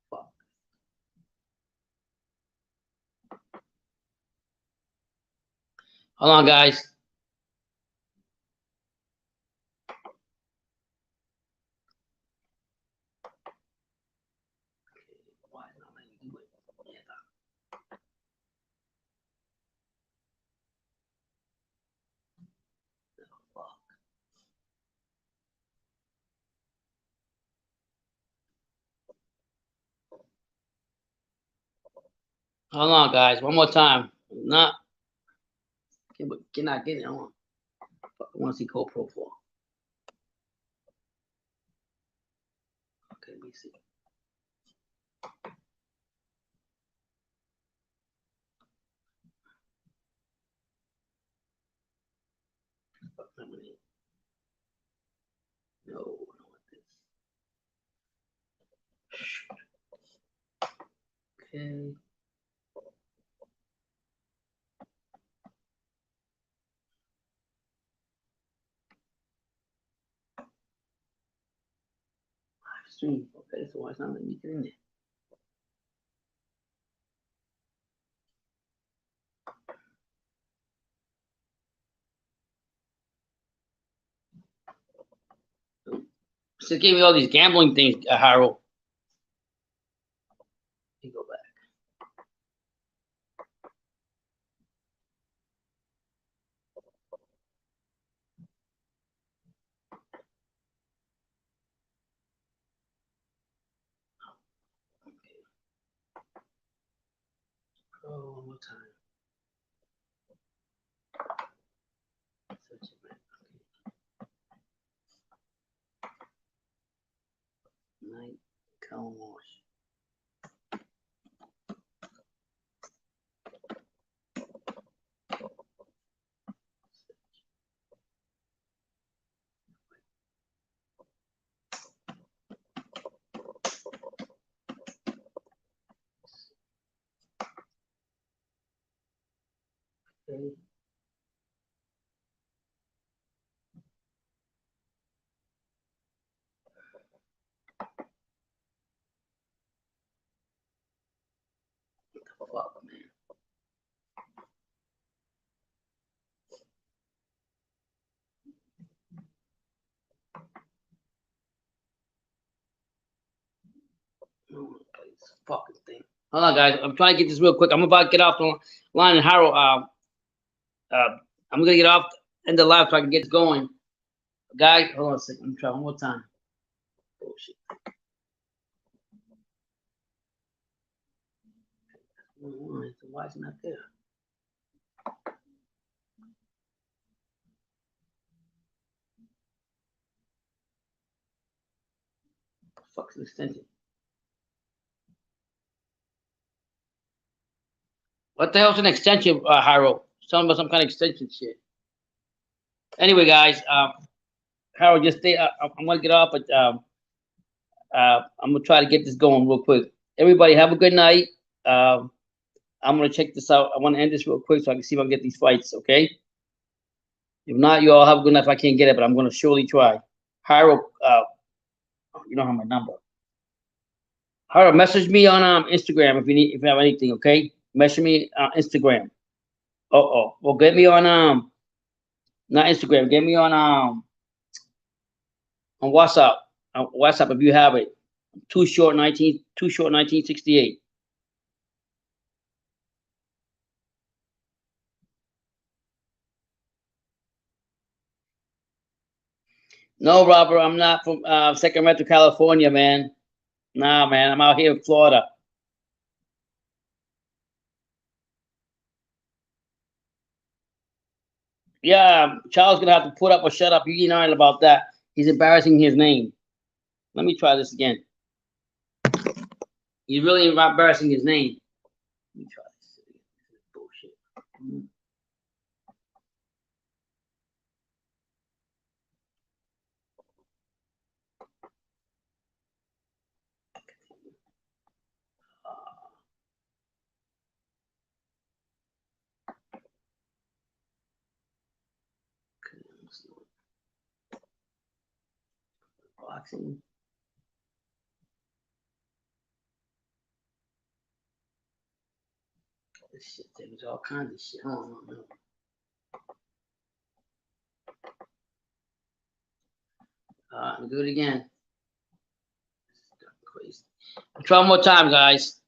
Fuck. Hold on, guys. Why not letting me do it? Yeah. Fuck. Hold on, guys. One more time. Not. Cannot get it. I want to see code profile. Okay, let me see. No, I don't want this. Okay. Stream. Okay, so why it's not letting me get in there? So it gave me all these gambling things, Harold. Let me go back. Oh, one more time. Search it, man. Okay. Night car wash. Okay. Fuck, man. This fucking thing. Hold on, guys. I'm trying to get this real quick. I'm about to get off the line, and Harold. I'm gonna get off end the live so I can get going. Guys, hold on a second. I'm trying one more time. Bullshit. Why is it not there? Fuck's an extension. What the hell's an extension, Harold? Something about some kind of extension shit. Anyway, guys, Harold, just stay. I'm gonna get off, but I'm gonna try to get this going real quick. Everybody, have a good night. I'm gonna check this out. I want to end this real quick so I can see if I can get these fights. Okay. If not, you all have a good night. If I can't get it, but I'm gonna surely try. Harold, you don't have my number. Harold, message me on Instagram if you have anything. Okay, message me on Instagram. Well, get me on not Instagram. Get me on WhatsApp. WhatsApp if you have it. Too short 1968. No, Robert, I'm not from Sacramento, California, man. Nah, man, I'm out here in Florida. Yeah, Charles gonna have to put up or shut up. You ain't lying about that. He's embarrassing his name. Let me try this again. He's really embarrassing his name. Let me try this. This is bullshit. Boxing. This shit, there's all kinds of shit. I don't know. Let me do it again. Crazy. Try one more time, guys.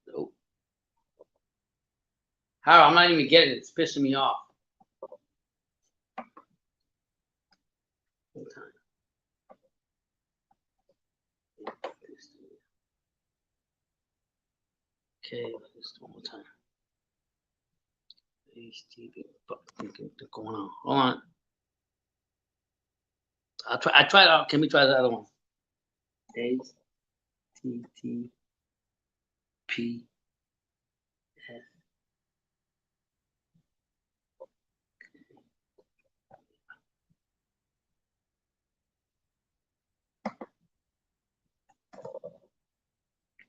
Nope. Harold, I'm not even getting it. It's pissing me off. One time. Okay, let's do one more time. HTV. What's going on? Hold on. I tried. Can we try the other one? Days. T T P S.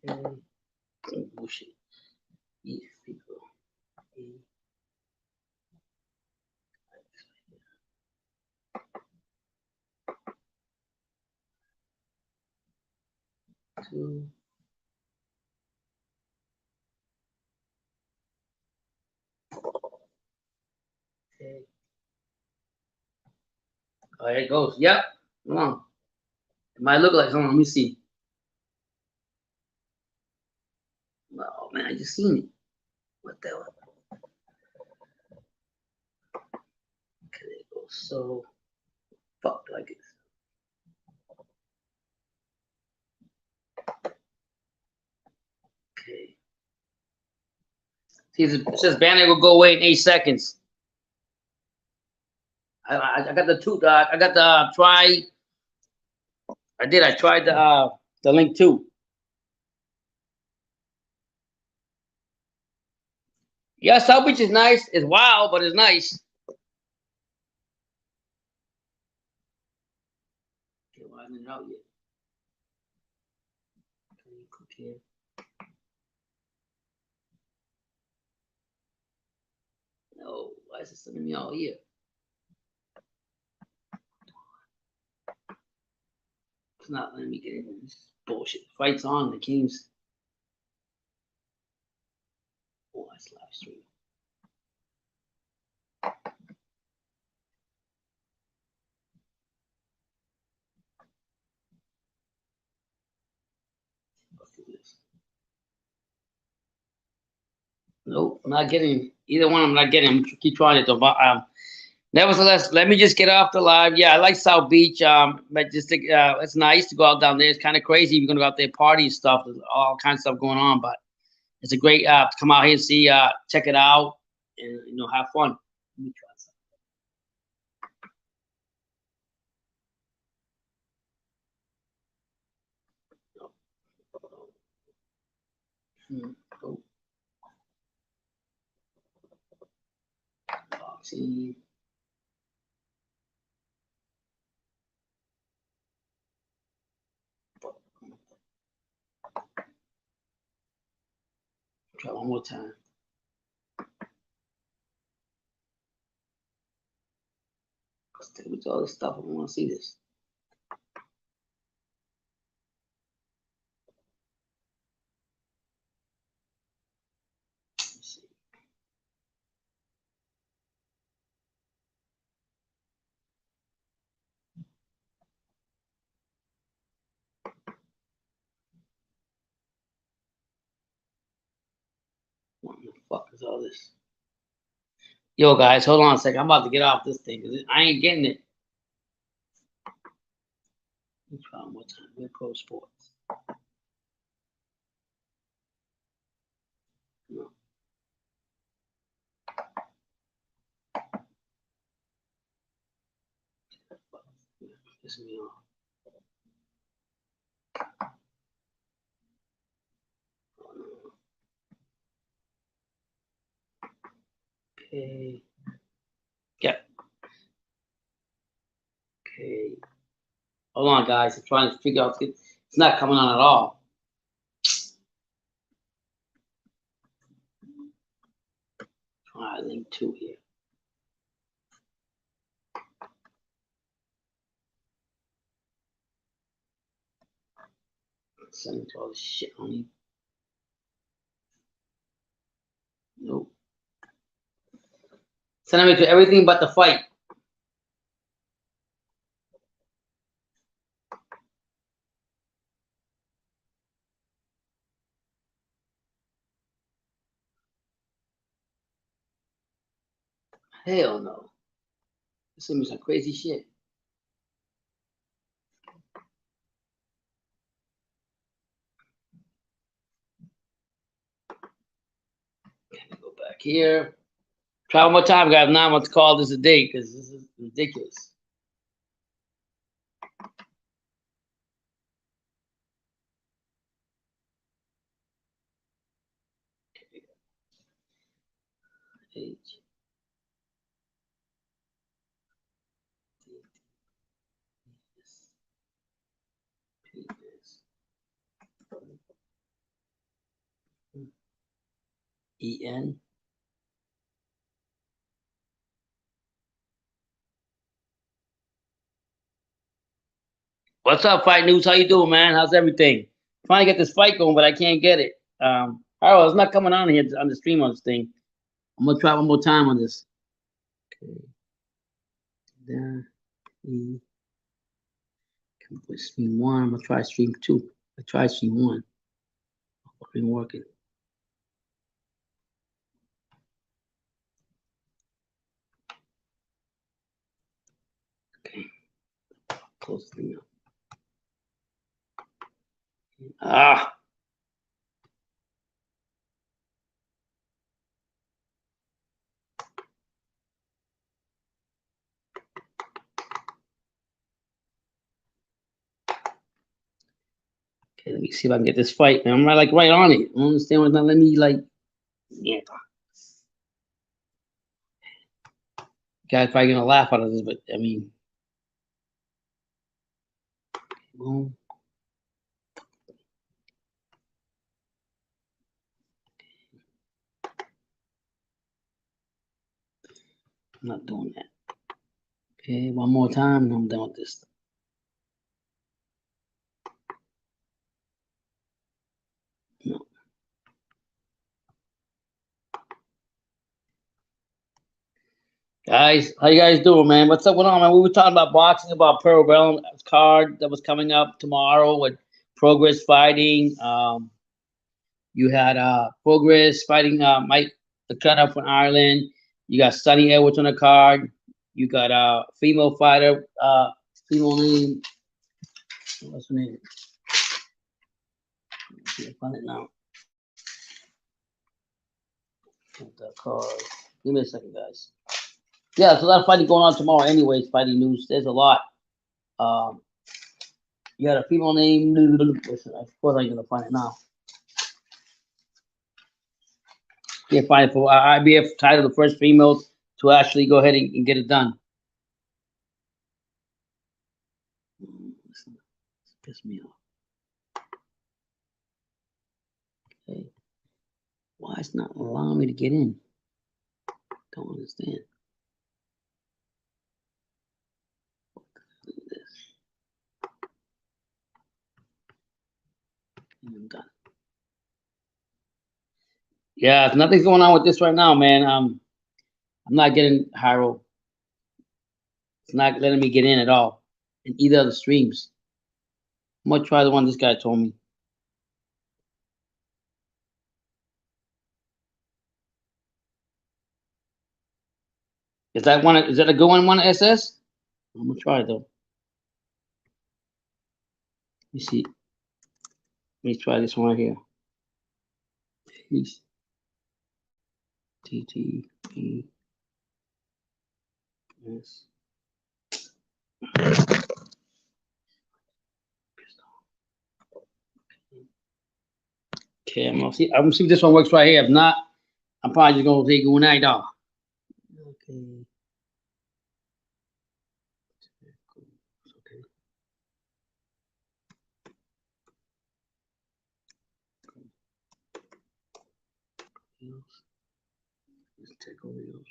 Okay. Bullshit. East people. E. Two. Okay. Oh, there it goes. Yep. Come on. It might look like someone. Let me see. Oh man, I just seen it. What the hell? Okay, there it goes. So fuck like it. Okay. See, it says banner will go away in 8 seconds. I got the two. I got the try. I did. I tried the link too. Yeah, South Beach is nice. It's wild, but it's nice. Okay, why isn't it out yet? Okay, click here. No, why is it sending me all here? It's not letting me get in. This is bullshit. Fight's on. The Kings. Oh, that's live stream. Let's do this. Nope, I'm not getting either one. I'm not getting. I'm keep trying it though. But nevertheless, let me just get off the live. Yeah, I like South Beach. But just it's nice to go out down there. It's kind of crazy. You're gonna go out there, party and stuff. There's all kinds of stuff going on. But it's a great to come out here and see. Check it out and have fun. Let me try something. Oh. Boxing. Try one more time. With all this stuff, I don't want to see this. Let's see. What the fuck is all this? Yo, guys, hold on a second. I'm about to get off this thing because I ain't getting it. Let's try one more time. We're Pro Sports. No. Piss me off. Oh, no. Okay. Yep. Okay. Hold on, guys. I'm trying to figure out. It's not coming on at all. Try link 2 here. Sending to all this shit on you. Nope. Sending me to everything but the fight. Hell no. Send me some crazy shit. Go back here. Try one more time, guys. Now I'm going to call this a day because this is ridiculous. EN. What's up, Fight News? How you doing, man? How's everything? Trying to get this fight going, but I can't get it. Harold, it's not coming on here on the stream on this thing. I'm gonna try one more time on this. Okay. There. Can put stream one. I'm gonna try stream two. I tried stream one. It's been working. Okay. Close the thing up. Ah. Okay, let me see if I can get this fight. I'm right on it. I don't understand why it's not letting me yeah. Guys probably gonna laugh out of this, but I mean, boom. I'm not doing that. Okay, one more time and I'm done with this. No. Guys, how you guys doing, man? What's up going on, man? We were talking about boxing, about Pearl Brown card that was coming up tomorrow with Progress fighting. You had Progress fighting Mike McKenna from Ireland. You got Sonny Edwards on the card. You got a female fighter, female name. What's her name? Let's see if I find it now. The card. Give me a second, guys. Yeah, there's a lot of fighting going on tomorrow. Anyways, fighting news. There's a lot. You got a female name. Listen, of course, I'm gonna find it now. Can't find it for IBF title, the first female to actually go ahead and get it done. Piss me off. Okay. Why it's not allowing me to get in? Don't understand. This. And I'm done. Yeah, nothing's going on with this right now, man. I'm not getting Harold. It's not letting me get in at all in either of the streams. I'm gonna try the one this guy told me. Is that one? Is that a good one? One SS? I'm gonna try it though. Let me see. Let me try this one right here. Peace. TTP. Yes. Okay, I'm gonna see. I'm gonna see if this one works right here. If not, I'm probably just gonna take one night off. Okay. Okay. Let's take over yours.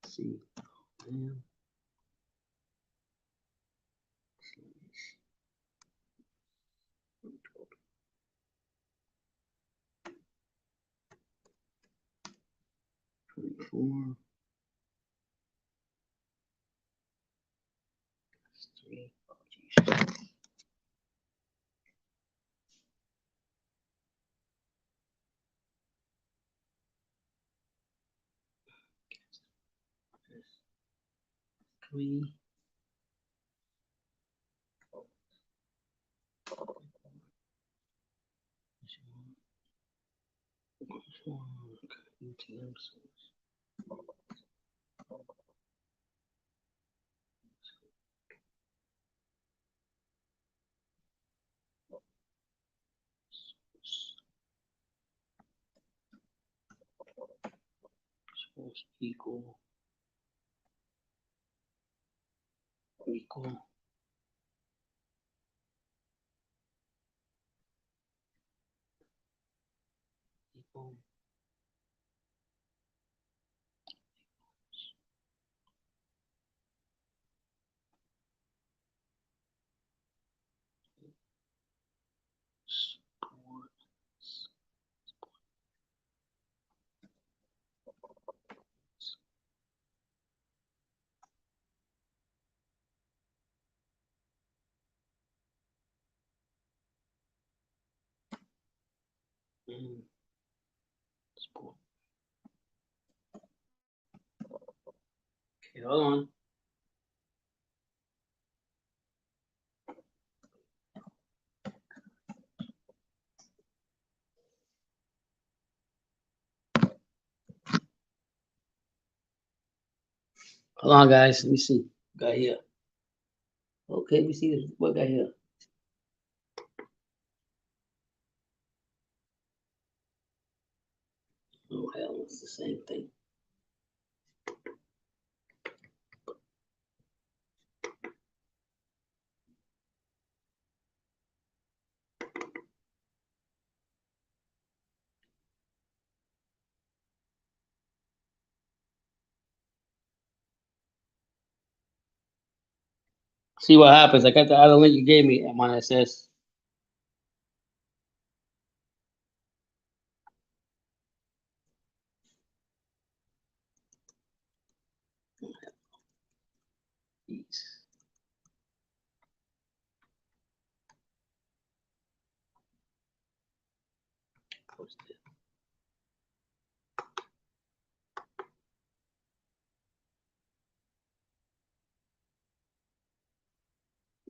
Let's see. Man. 24. 3. Oh, geez. Three. Equal Cool. Sport. Okay, hold on. Hold on, guys. Let me see. Got here. Okay, let me see this. What got here? Oh hell, it's the same thing. See what happens. I got the other link you gave me. I'm on SS.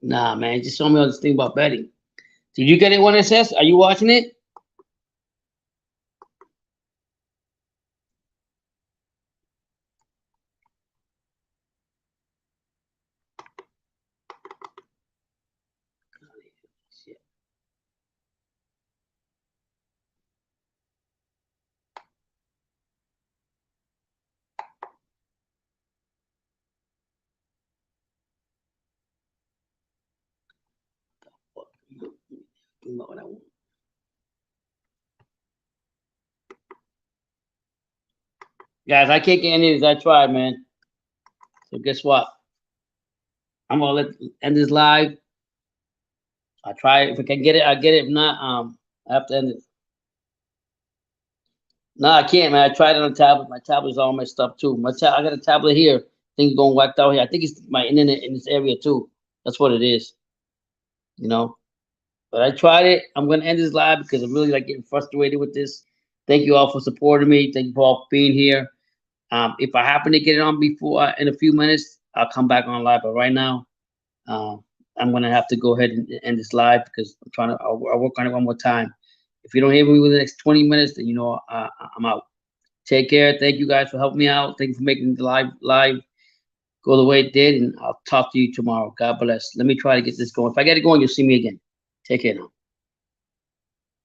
Nah, man, just show me all this thing about betting. Did you get it 1SS? Are you watching it? Shit. You know what I want. Guys, I can't get any of these. I tried, man. So guess what? I'm gonna end this live. I try. If I can get it, I get it. If not, I have to end it. No, I can't, man. I tried it on tablet. My tablet's all messed up too. I got a tablet here. Things going whacked out here. I think it's my internet in this area too. That's what it is. You know. But I tried it. I'm gonna end this live because I'm really like getting frustrated with this. Thank you all for supporting me. Thank you for all being here. If I happen to get it on before in a few minutes, I'll come back on live. But right now, I'm gonna have to go ahead and end this live because I'm trying to. I'll work on it one more time. If you don't hear me within the next 20 minutes, then you know I'm out. Take care. Thank you guys for helping me out. Thank you for making the live go the way it did, and I'll talk to you tomorrow. God bless. Let me try to get this going. If I get it going, you'll see me again. Take care now.